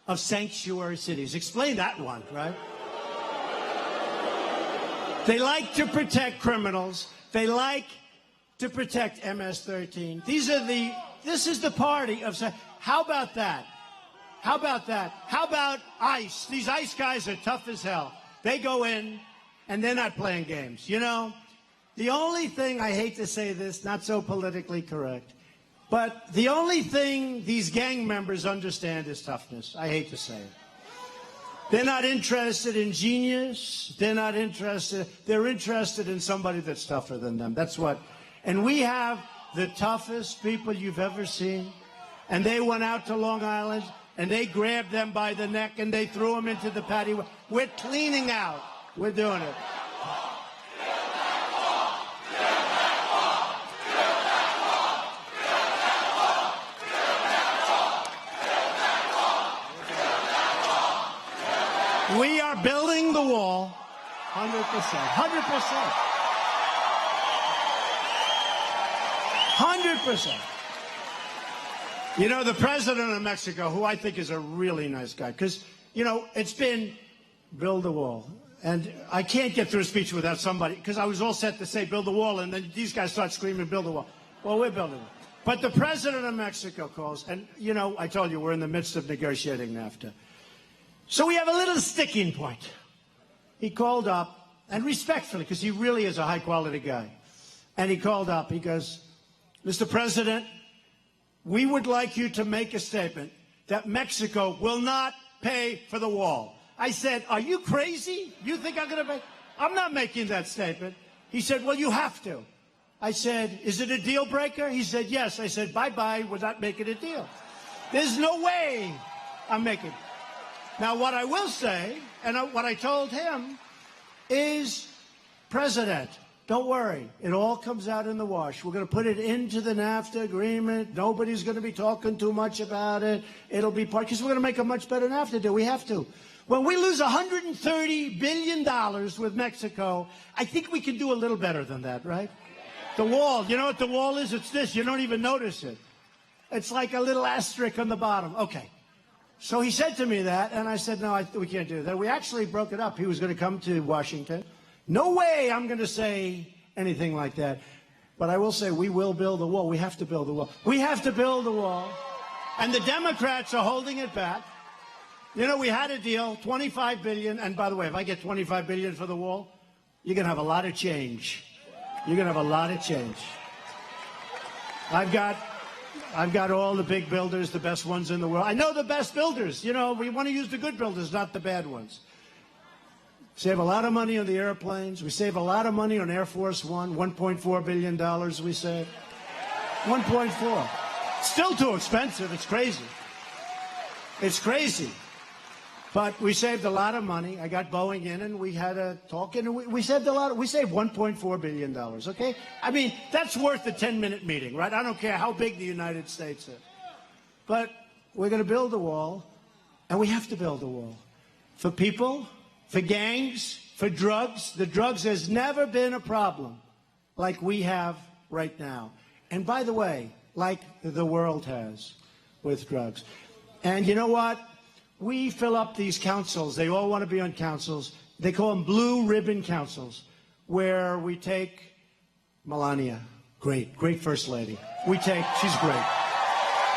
of sanctuary cities. Explain that one, right? They like to protect criminals. They like to protect MS-13. This is the party of, how about that? How about that? How about ICE? These ICE guys are tough as hell. They go in and they're not playing games. You know, the only thing, I hate to say this, not so politically correct, but the only thing these gang members understand is toughness. I hate to say it. They're not interested in genius. They're not interested. They're interested in somebody that's tougher than them. That's what. And we have the toughest people you've ever seen. And they went out to Long Island and they grabbed them by the neck and they threw them into the patio. We're cleaning out. We're doing it. We are building the wall, 100%, 100%, 100%. You know, the president of Mexico, who I think is a really nice guy, because, you know, it's been build the wall. And I can't get through a speech without somebody, because I was all set to say build the wall, and then these guys start screaming build the wall. Well, we're building it. But the president of Mexico calls, and, you know, I told you we're in the midst of negotiating NAFTA. So we have a little sticking point. He called up, and respectfully, because he really is a high-quality guy, and he called up, he goes, Mr. President, we would like you to make a statement that Mexico will not pay for the wall. I said, are you crazy? You think I'm going to make? I'm not making that statement. He said, well, you have to. I said, is it a deal breaker? He said, yes. I said, bye-bye, we're not making a deal. There's no way I'm making it. Now, what I will say, and what I told him, is, President, don't worry. It all comes out in the wash. We're going to put it into the NAFTA agreement. Nobody's going to be talking too much about it. It'll be part, because we're going to make a much better NAFTA deal. We have to. When we lose $130 billion with Mexico, I think we can do a little better than that, right? The wall, you know what the wall is? It's this. You don't even notice it. It's like a little asterisk on the bottom. Okay. So he said to me that, and I said, no, we can't do that. We actually broke it up. He was going to come to Washington. No way I'm going to say anything like that. But I will say we will build the wall. We have to build the wall. We have to build the wall. And the Democrats are holding it back. You know, we had a deal, $25 billion. And by the way, if I get $25 billion for the wall, you're going to have a lot of change. You're going to have a lot of change. I've got all the big builders, the best ones in the world. I know the best builders. You know, we want to use the good builders, not the bad ones. Save a lot of money on the airplanes. We save a lot of money on Air Force One, $1.4 billion we save. 1.4. Still too expensive. It's crazy. It's crazy. But we saved a lot of money. I got Boeing in, and we had a talk, and we saved a lot. We saved $1.4 billion, okay? I mean, that's worth a 10-minute meeting, right? I don't care how big the United States is. But we're going to build a wall, and we have to build a wall. For people, for gangs, for drugs. The drugs has never been a problem like we have right now. And by the way, like the world has with drugs. And you know what? We fill up these councils. They all want to be on councils. They call them blue ribbon councils, where we take Melania. Great first lady. She's great.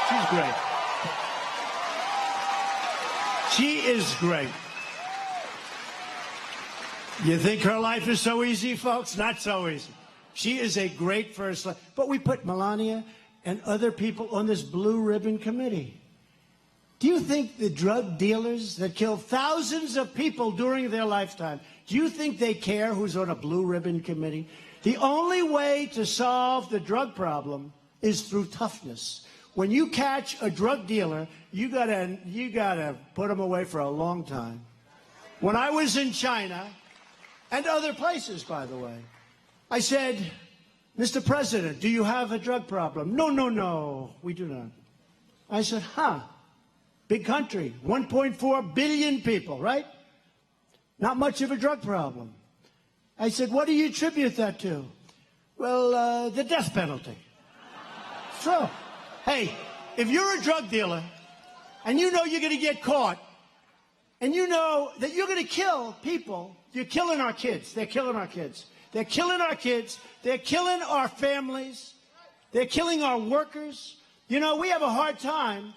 She's great. She is great. You think her life is so easy, folks? Not so easy. She is a great first lady. But we put Melania and other people on this blue ribbon committee. Do you think the drug dealers that kill thousands of people during their lifetime, do you think they care who's on a blue ribbon committee? The only way to solve the drug problem is through toughness. When you catch a drug dealer, you gotta put him away for a long time. When I was in China, and other places, by the way. I said, Mr. President, do you have a drug problem? No, no, no, we do not. I said, big country, 1.4 billion people, right? Not much of a drug problem. I said, what do you attribute that to? Well, the death penalty. So, hey, if you're a drug dealer and you know you're going to get caught and you know that you're going to kill people, you're killing our kids. They're killing our kids. They're killing our kids. They're killing our families. They're killing our workers. You know, we have a hard time.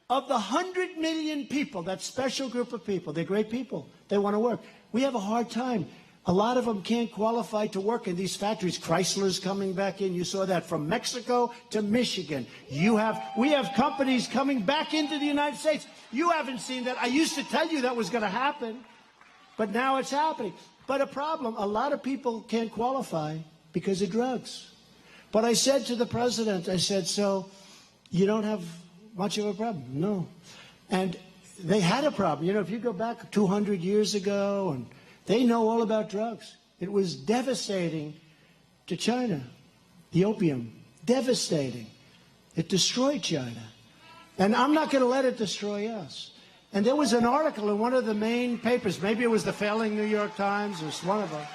Of the 100 million people, that special group of people, they're great people. They want to work. We have a hard time. A lot of them can't qualify to work in these factories. Chrysler's coming back in. You saw that from Mexico to Michigan. We have companies coming back into the United States. You haven't seen that. I used to tell you that was going to happen, but now it's happening. But a problem, a lot of people can't qualify because of drugs. But I said to the president, I said, so you don't have much of a problem? No. And they had a problem. You know, if you go back 200 years ago, and they know all about drugs. It was devastating to China, the opium, devastating. It destroyed China. And I'm not going to let it destroy us. And there was an article in one of the main papers, maybe it was the failing New York Times, or one of them.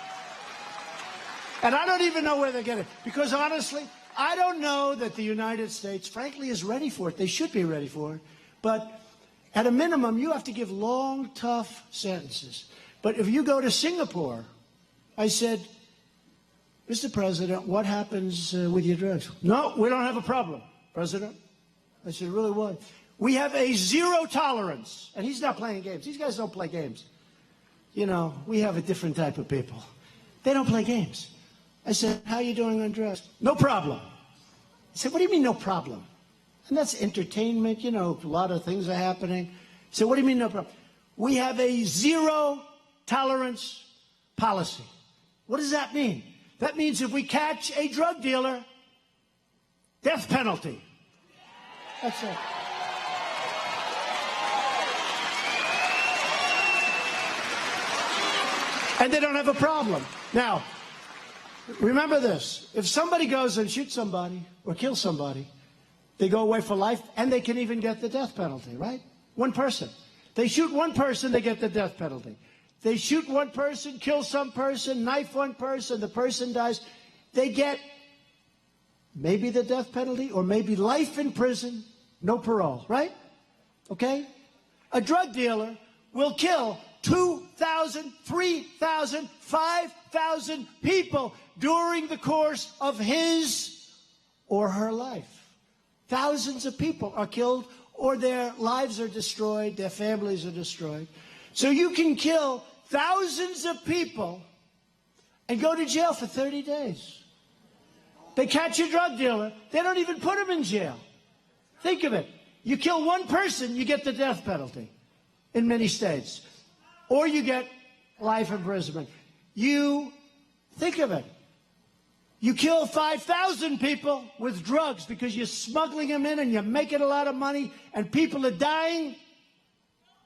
And I don't even know where they get it, because honestly, I don't know that the United States, frankly, is ready for it. They should be ready for it. But at a minimum, you have to give long, tough sentences. But if you go to Singapore, I said, Mr. President, what happens with your drugs? No, we don't have a problem, President. I said, really, what? We have a zero tolerance. And he's not playing games. These guys don't play games. You know, we have a different type of people. They don't play games. I said, how are you doing on drugs? No problem. He said, what do you mean no problem? And that's entertainment. You know, a lot of things are happening. He said, what do you mean no problem? We have a zero tolerance policy. What does that mean? That means if we catch a drug dealer, death penalty. That's it. And they don't have a problem. Now, remember this. If somebody goes and shoots somebody or kills somebody, they go away for life, and they can even get the death penalty, right? One person. They shoot one person, they get the death penalty. They shoot one person, kill some person, knife one person, the person dies. They get maybe the death penalty or maybe life in prison, no parole, right? Okay? A drug dealer will kill 2,000, 3,000, 5,000 people during the course of his or her life. Thousands of people are killed, or their lives are destroyed, their families are destroyed. So you can kill thousands of people and go to jail for 30 days. They catch a drug dealer, they don't even put him in jail. Think of it. You kill one person, you get the death penalty in many states. Or you get life imprisonment. You think of it. You kill 5,000 people with drugs because you're smuggling them in and you're making a lot of money, and people are dying,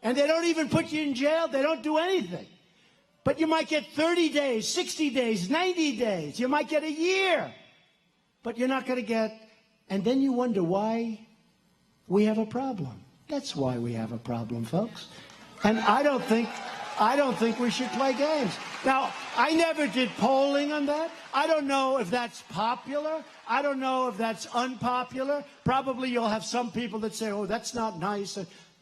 and they don't even put you in jail. They don't do anything. But you might get 30 days, 60 days, 90 days. You might get a year. But you're not going to get, and then you wonder why we have a problem. That's why we have a problem, folks. And I don't think we should play games. Now, I never did polling on that. I don't know if that's popular. I don't know if that's unpopular. Probably you'll have some people that say, oh, that's not nice.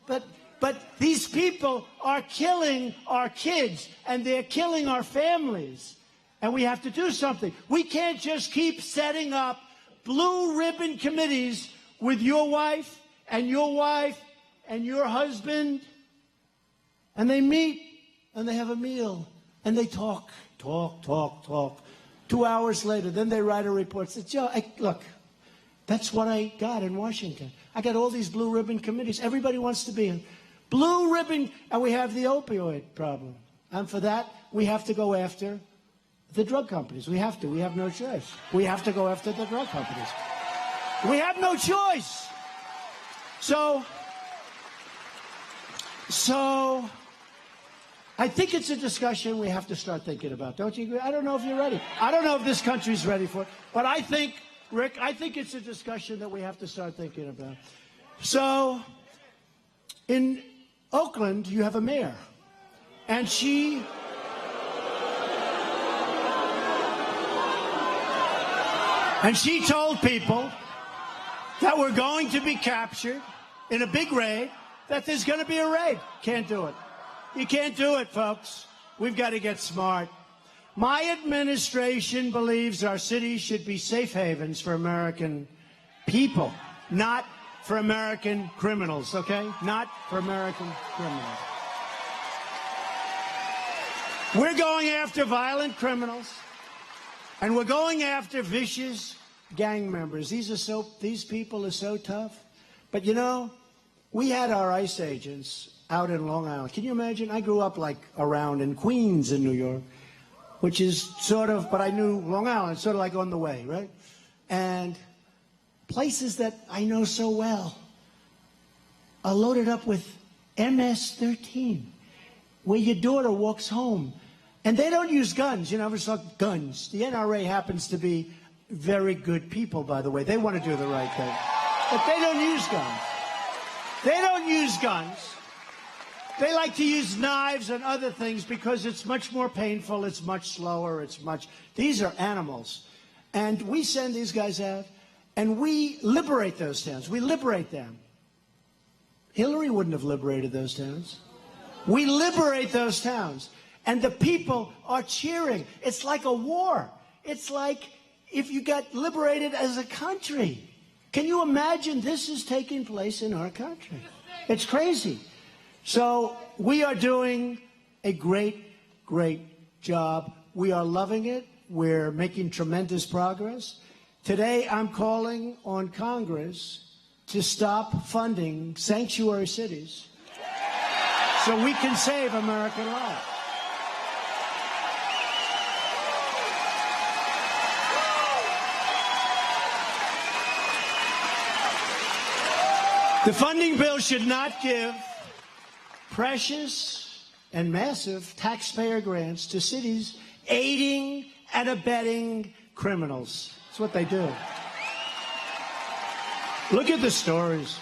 But these people are killing our kids, and they're killing our families. And we have to do something. We can't just keep setting up blue ribbon committees with your wife and your husband. And they meet, and they have a meal, and they talk. 2 hours later, then they write a report. Say, Joe, look, that's what I got in Washington. I got all these blue ribbon committees. Everybody wants to be in. Blue ribbon, and we have the opioid problem. And for that, we have to go after the drug companies. We have to. We have no choice. We have to go after the drug companies. We have no choice. So I think it's a discussion we have to start thinking about. Don't you agree? I don't know if you're ready. I don't know if this country's ready for it. But I think, Rick, I think it's a discussion that we have to start thinking about. So, in Oakland, you have a mayor. And she told people that we're going to be captured in a big raid, that there's going to be a raid. Can't do it. You can't do it, folks. We've got to get smart. My administration believes our cities should be safe havens for American people, not for American criminals, okay? Not for American criminals. We're going after violent criminals, and we're going after vicious gang members. These people are so tough. But you know, we had our ICE agents out in Long Island. Can you imagine? I grew up like around in Queens in New York, which is sort of, but I knew Long Island, sort of like on the way, right? And places that I know so well are loaded up with MS-13, where your daughter walks home. And they don't use guns. You know, it's like guns. The NRA happens to be very good people, by the way. They want to do the right thing. But they don't use guns. They don't use guns. They like to use knives and other things because it's much more painful, it's much slower, these are animals. And we send these guys out, and we liberate those towns. We liberate them. Hillary wouldn't have liberated those towns. We liberate those towns. And the people are cheering. It's like a war. It's like if you got liberated as a country. Can you imagine this is taking place in our country? It's crazy. So we are doing a great, great job. We are loving it. We're making tremendous progress. Today, I'm calling on Congress to stop funding sanctuary cities so we can save American lives. The funding bill should not give precious and massive taxpayer grants to cities aiding and abetting criminals. That's what they do. Look at the stories.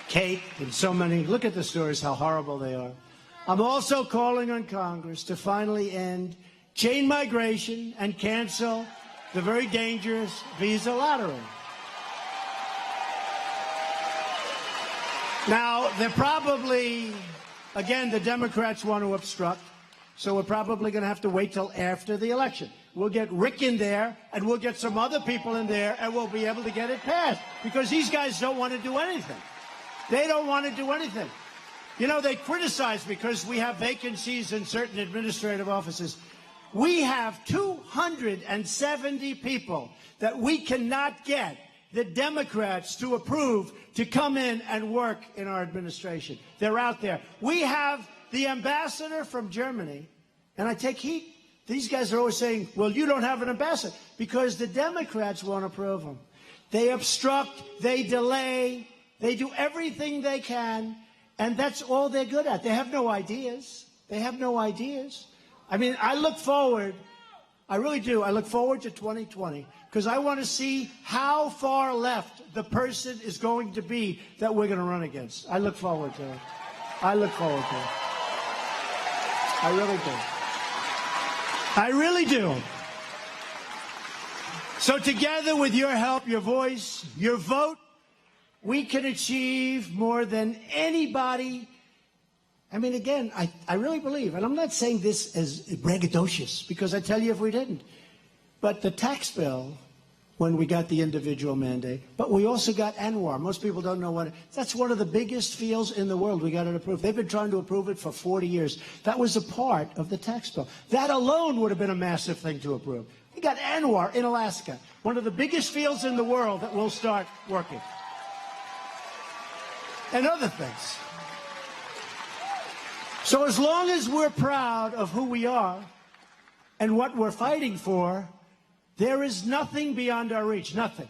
Kate and so many. Look at the stories, how horrible they are. I'm also calling on Congress to finally end chain migration and cancel the very dangerous visa lottery. Now, they're probably, again, the Democrats want to obstruct, so we're probably going to have to wait till after the election. We'll get Rick in there, and we'll get some other people in there, and we'll be able to get it passed, because these guys don't want to do anything. They don't want to do anything. You know, they criticize because we have vacancies in certain administrative offices. We have 270 people that we cannot get the Democrats to approve to come in and work in our administration. They're out there. We have the ambassador from Germany, and I take heat. These guys are always saying, well, you don't have an ambassador, because the Democrats won't approve them. They obstruct, they delay, they do everything they can, and that's all they're good at. They have no ideas. They have no ideas. I mean, I look forward, I really do, I look forward to 2020, because I want to see how far left the person is going to be that we're going to run against. I look forward to it. I look forward to it. I really do. I really do. So together with your help, your voice, your vote, we can achieve more than anybody. I mean, again, I really believe, and I'm not saying this as braggadocious, because I tell you if we didn't, but the tax bill, when we got the individual mandate, but we also got ANWR. Most people don't know what that's one of the biggest fields in the world. We got it approved. They've been trying to approve it for 40 years. That was a part of the tax bill. That alone would have been a massive thing to approve. We got ANWR in Alaska, one of the biggest fields in the world that will start working. And other things. So as long as we're proud of who we are and what we're fighting for, there is nothing beyond our reach, nothing.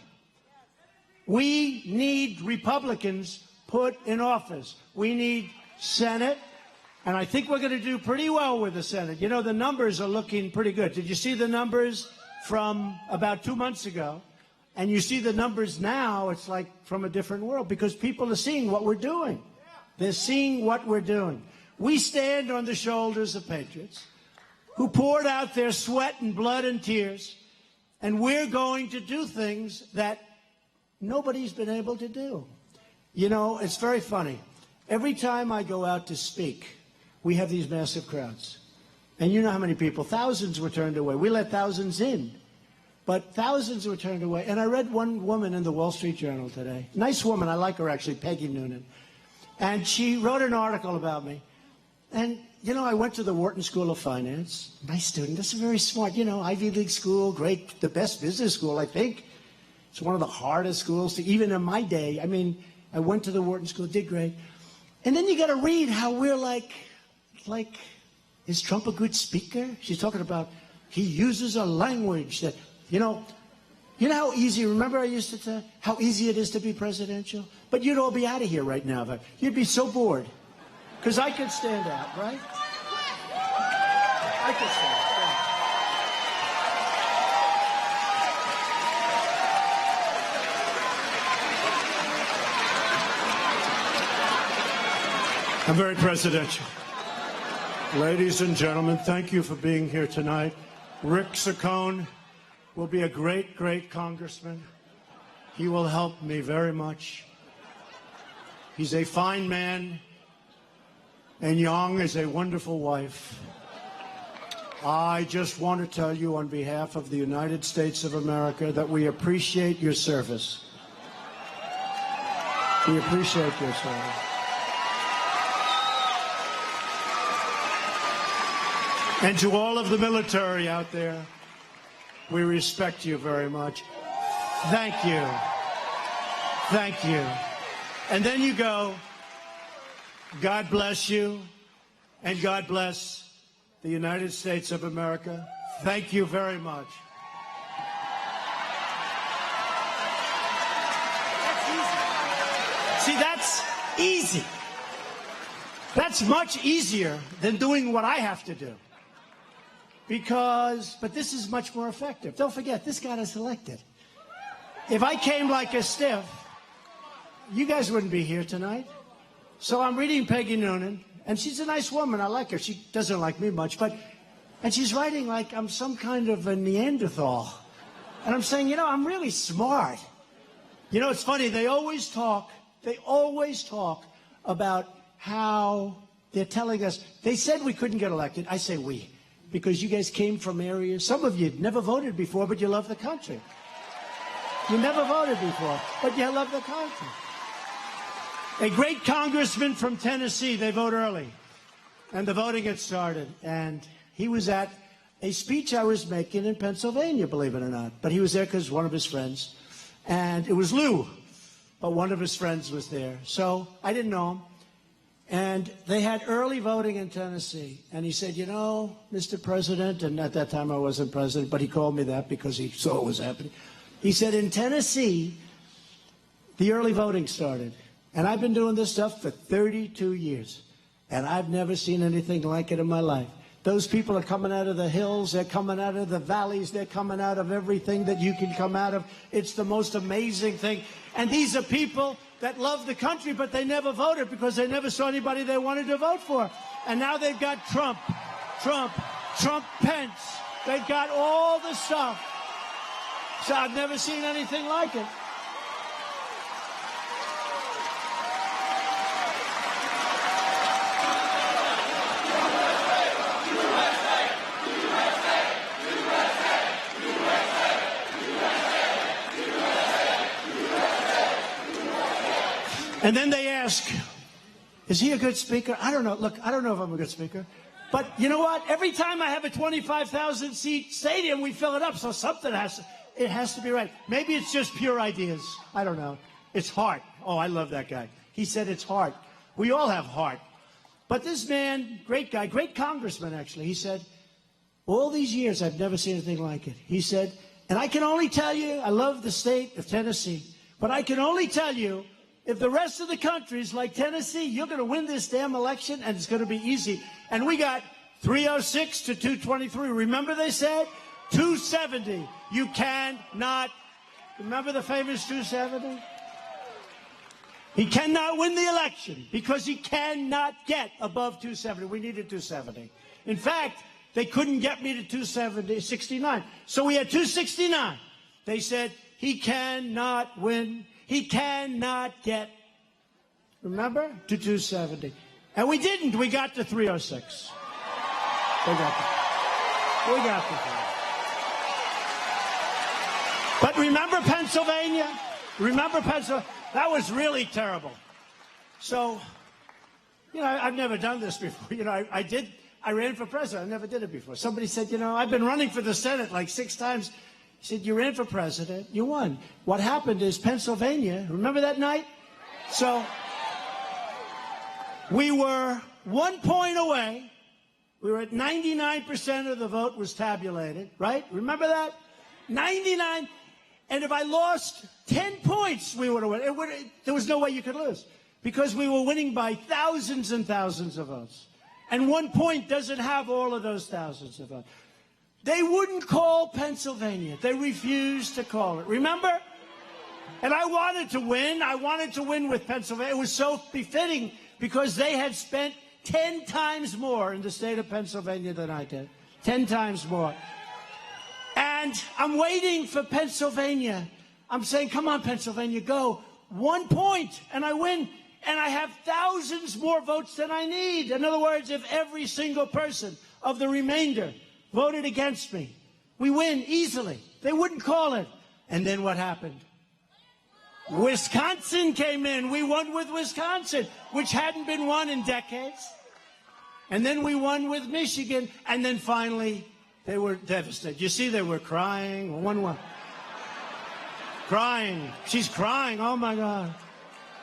We need Republicans put in office. We need Senate, And I think we're going to do pretty well with the Senate. You know, the numbers are looking pretty good. Did you see the numbers from about 2 months ago? And you see the numbers now, it's like from a different world because people are seeing what we're doing. They're seeing what we're doing. We stand on the shoulders of patriots who poured out their sweat and blood and tears, and we're going to do things that nobody's been able to do. You know, it's very funny. Every time I go out to speak, we have these massive crowds. And you know how many people, thousands were turned away. We let thousands in, but thousands were turned away. And I read one woman in the Wall Street Journal today. Nice woman, I like her actually, Peggy Noonan. And she wrote an article about me. And, you know, I went to the Wharton School of Finance. Nice student, that's very smart, you know, Ivy League school, great, the best business school, I think. It's one of the hardest schools to, even in my day. I mean, I went to the Wharton School, did great. And then you got to read how we're like, is Trump a good speaker? She's talking about he uses a language that, you know how easy, remember I used to tell how easy it is to be presidential? But you'd all be out of here right now. But you'd be so bored. Because I could stand out, right? I could stand out. I'm very presidential. Ladies and gentlemen, thank you for being here tonight. Rick Saccone will be a great, great congressman. He will help me very much. He's a fine man, and Jong is a wonderful wife. I just want to tell you on behalf of the United States of America that we appreciate your service. We appreciate your service. And to all of the military out there, we respect you very much. Thank you. Thank you. And then you go, God bless you, and God bless the United States of America. Thank you very much. See, that's easy. That's much easier than doing what I have to do. But this is much more effective. Don't forget, this got us elected. If I came like a stiff, you guys wouldn't be here tonight. So I'm reading Peggy Noonan, and she's a nice woman. I like her. She doesn't like me much, and she's writing like I'm some kind of a Neanderthal. And I'm saying, you know, I'm really smart. You know, it's funny. They always talk about how they're telling us, they said we couldn't get elected. I say we. Because you guys came from areas, some of you never voted before, but you love the country. You never voted before, but you love the country. A great congressman from Tennessee, they vote early. And the voting had started. And he was at a speech I was making in Pennsylvania, believe it or not. But he was there because one of his friends. And it was Lou, but one of his friends was there. So I didn't know him. And they had early voting in Tennessee. And he said, you know, Mr. President, and at that time I wasn't president, but he called me that because he saw what was happening. He said, in Tennessee, the early voting started. And I've been doing this stuff for 32 years. And I've never seen anything like it in my life. Those people are coming out of the hills. They're coming out of the valleys. They're coming out of everything that you can come out of. It's the most amazing thing. And these are people that love the country, but they never voted because they never saw anybody they wanted to vote for. And now they've got Trump, Pence. They've got all the stuff. So I've never seen anything like it. And then they ask, is he a good speaker? I don't know. Look, I don't know if I'm a good speaker. But you know what? Every time I have a 25,000 seat stadium, we fill it up. So something has to be right. Maybe it's just pure ideas. I don't know. It's heart. Oh, I love that guy. He said it's heart. We all have heart. But this man, great guy, great congressman, actually, he said, all these years, I've never seen anything like it. He said, and I can only tell you, I love the state of Tennessee, but I can only tell you, if the rest of the country is like Tennessee, you're going to win this damn election, and it's going to be easy. And we got 306 to 223. Remember they said 270. You cannot. Remember the famous 270? He cannot win the election because he cannot get above 270. We needed 270. In fact, they couldn't get me to 269. So we had 269. They said he cannot win. He cannot get, remember, to 270. And we didn't. We got to 306. We got to 306. But remember Pennsylvania? Remember Pennsylvania? That was really terrible. So, you know, I've never done this before. You know, I ran for president. I never did it before. Somebody said, you know, I've been running for the Senate like 6 times. He said, you ran for president, you won. What happened is Pennsylvania, remember that night? So we were 1 point away. We were at 99% of the vote was tabulated, right? Remember that? 99. And if I lost 10 points, we would have won. There was no way you could lose because we were winning by thousands and thousands of votes. And 1 point doesn't have all of those thousands of votes. They wouldn't call Pennsylvania. They refused to call it. Remember? And I wanted to win. I wanted to win with Pennsylvania. It was so befitting because they had spent 10 times more in the state of Pennsylvania than I did. 10 times more. And I'm waiting for Pennsylvania. I'm saying, come on, Pennsylvania, go. 1 point, and I win. And I have thousands more votes than I need. In other words, if every single person of the remainder voted against me, we win easily. They wouldn't call it. And then what happened? Wisconsin came in. We won with Wisconsin, which hadn't been won in decades. And then we won with Michigan. And then finally, they were devastated. You see, they were crying. 1-1. Crying. She's crying. Oh, my God.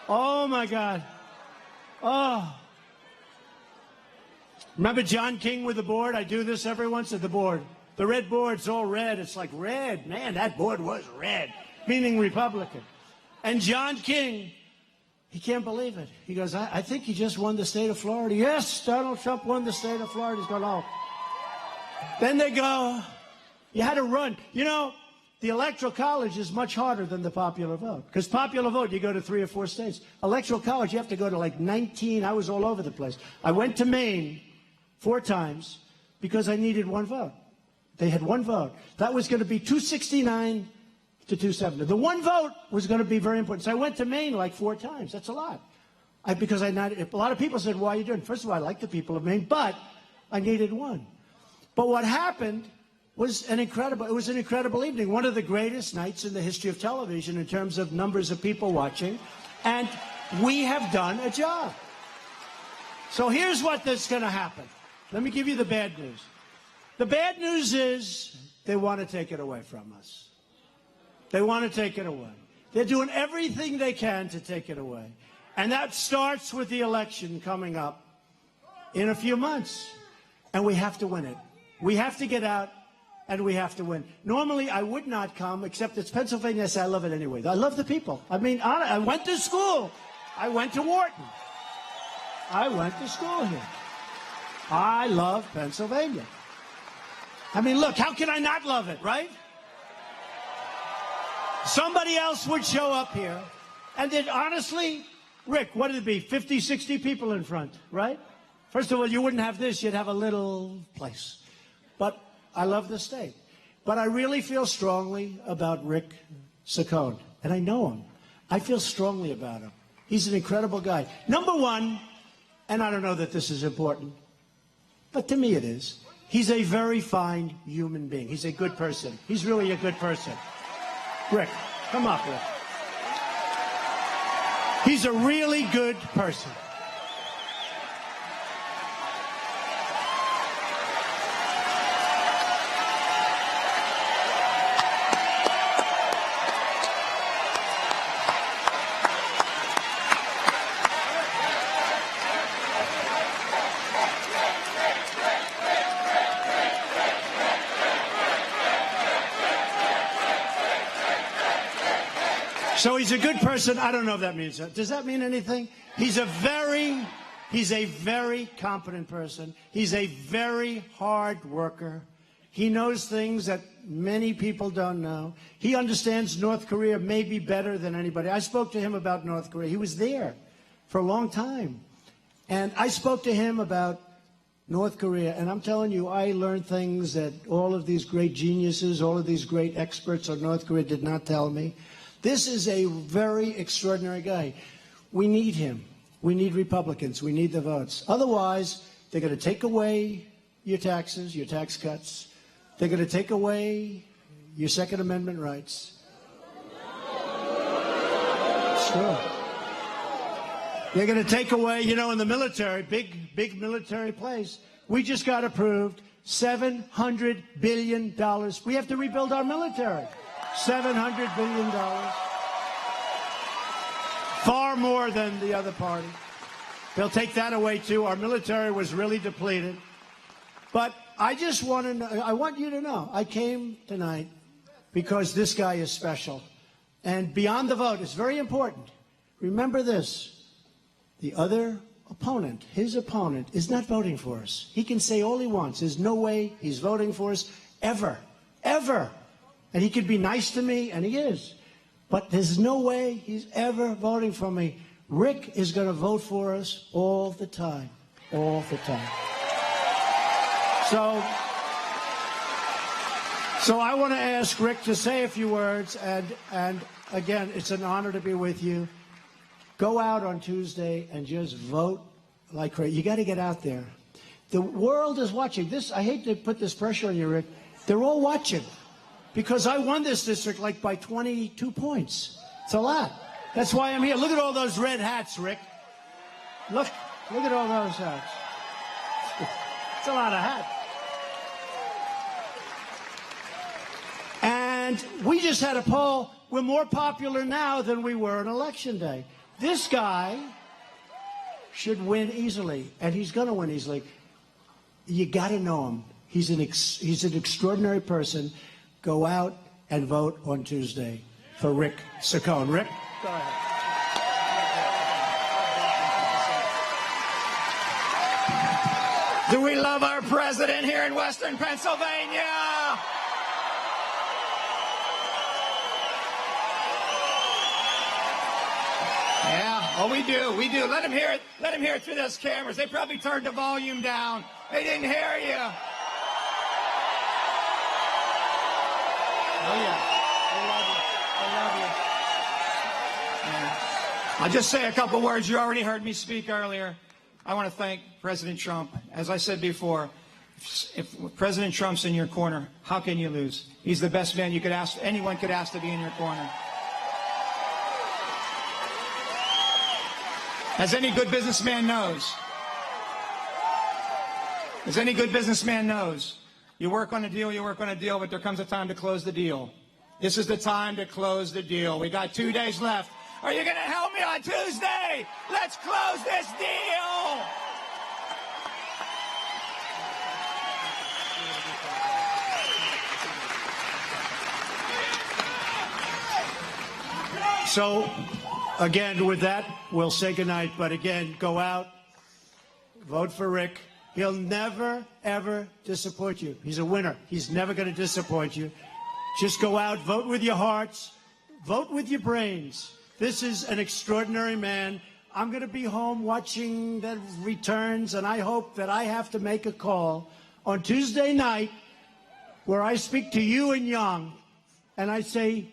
Oh, my God. Oh. Remember John King with the board? I do this every once at the board. The red board's all red. It's like red. Man, that board was red, meaning Republican. And John King, he can't believe it. He goes, I think he just won the state of Florida. Yes, Donald Trump won the state of Florida. He's going, oh. Then they go, you had to run. You know, the Electoral College is much harder than the popular vote. Because popular vote, you go to 3 or 4 states. Electoral College, you have to go to like 19. I was all over the place. I went to Maine 4 times because I needed 1 vote. They had 1 vote. That was going to be 269 to 270. The 1 vote was going to be very important. So I went to Maine like 4 times. That's a lot. Because a lot of people said, why are you doing it? First of all, I like the people of Maine, but I needed 1. But what happened was it was an incredible evening. One of the greatest nights in the history of television in terms of numbers of people watching. And we have done a job. So here's what's going to happen. Let me give you the bad news. The bad news is they want to take it away from us. They want to take it away. They're doing everything they can to take it away. And that starts with the election coming up in a few months. And we have to win it. We have to get out, and we have to win. Normally, I would not come, except it's Pennsylvania. I say I love it anyway. I love the people. I mean, I went to school. I went to Wharton. I went to school here. I love Pennsylvania. I mean, look, how can I not love it, right? Somebody else would show up here, and then honestly, Rick, what would it be, 50, 60 people in front, right? First of all, you wouldn't have this. You'd have a little place. But I love the state. But I really feel strongly about Rick Saccone, and I know him. I feel strongly about him. He's an incredible guy. Number one, and I don't know that this is important, but to me it is, he's a very fine human being. He's a good person. He's really a good person. Rick, come up, Rick. He's a really good person. So he's a good person. I don't know if that means that. Does that mean anything? He's a very competent person. He's a very hard worker. He knows things that many people don't know. He understands North Korea maybe better than anybody. I spoke to him about North Korea. He was there for a long time. And I spoke to him about North Korea, and I'm telling you, I learned things that all of these great geniuses, all of these great experts on North Korea did not tell me. This is a very extraordinary guy. We need him. We need Republicans. We need the votes. Otherwise, they're going to take away your taxes, your tax cuts. They're going to take away your Second Amendment rights. It's true. They're going to take away, you know, in the military, big military place, we just got approved $700 billion. We have to rebuild our military. $700 billion. Far more than the other party. They'll take that away, too. Our military was really depleted. But I just want to know, I want you to know, I came tonight because this guy is special. And beyond the vote, it's very important. Remember this. The other opponent, his opponent, is not voting for us. He can say all he wants. There's no way he's voting for us ever, ever. And he could be nice to me, and he is. But there's no way he's ever voting for me. Rick is going to vote for us all the time, all the time. So I want to ask Rick to say a few words, and again, it's an honor to be with you. Go out on Tuesday and just vote like crazy. You got to get out there. The world is watching. This, I hate to put this pressure on you, Rick. They're all watching because I won this district like by 22 points. It's a lot. That's why I'm here. Look at all those red hats, Rick. Look at all those hats. It's a lot of hats. And we just had a poll. We're more popular now than we were on Election Day. This guy should win easily, and he's going to win easily. You got to know him. He's an extraordinary person. Go out and vote on Tuesday for Rick Saccone. Rick, go ahead. Do we love our president here in Western Pennsylvania? Yeah, oh, we do. Let him hear it. Let him hear it through those cameras. They probably turned the volume down. They didn't hear you. Oh, yeah. I love you. I love you. Yeah. I'll just say a couple words. You already heard me speak earlier. I want to thank President Trump. As I said before, if President Trump's in your corner, how can you lose? He's the best man you could ask, anyone could ask to be in your corner. As any good businessman knows, you work on a deal, but there comes a time to close the deal. This is the time to close the deal. We got 2 days left. Are you going to help me on Tuesday? Let's close this deal. So, again, with that, we'll say goodnight. But again, go out, vote for Rick. He'll never, ever disappoint you. He's a winner. He's never going to disappoint you. Just go out, vote with your hearts, vote with your brains. This is an extraordinary man. I'm going to be home watching the returns, and I hope that I have to make a call on Tuesday night where I speak to you and Jong, and I say,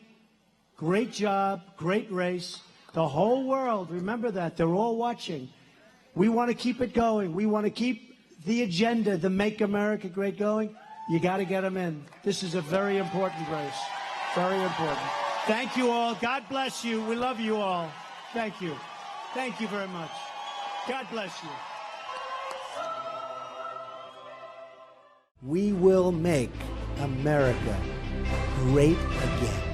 great job, great race. The whole world, remember that, they're all watching. We want to keep it going. We want to keep the agenda, the Make America Great going. You got to get them in. This is a very important race. Very important. Thank you all. God bless you. We love you all. Thank you. Thank you very much. God bless you. We will make America great again.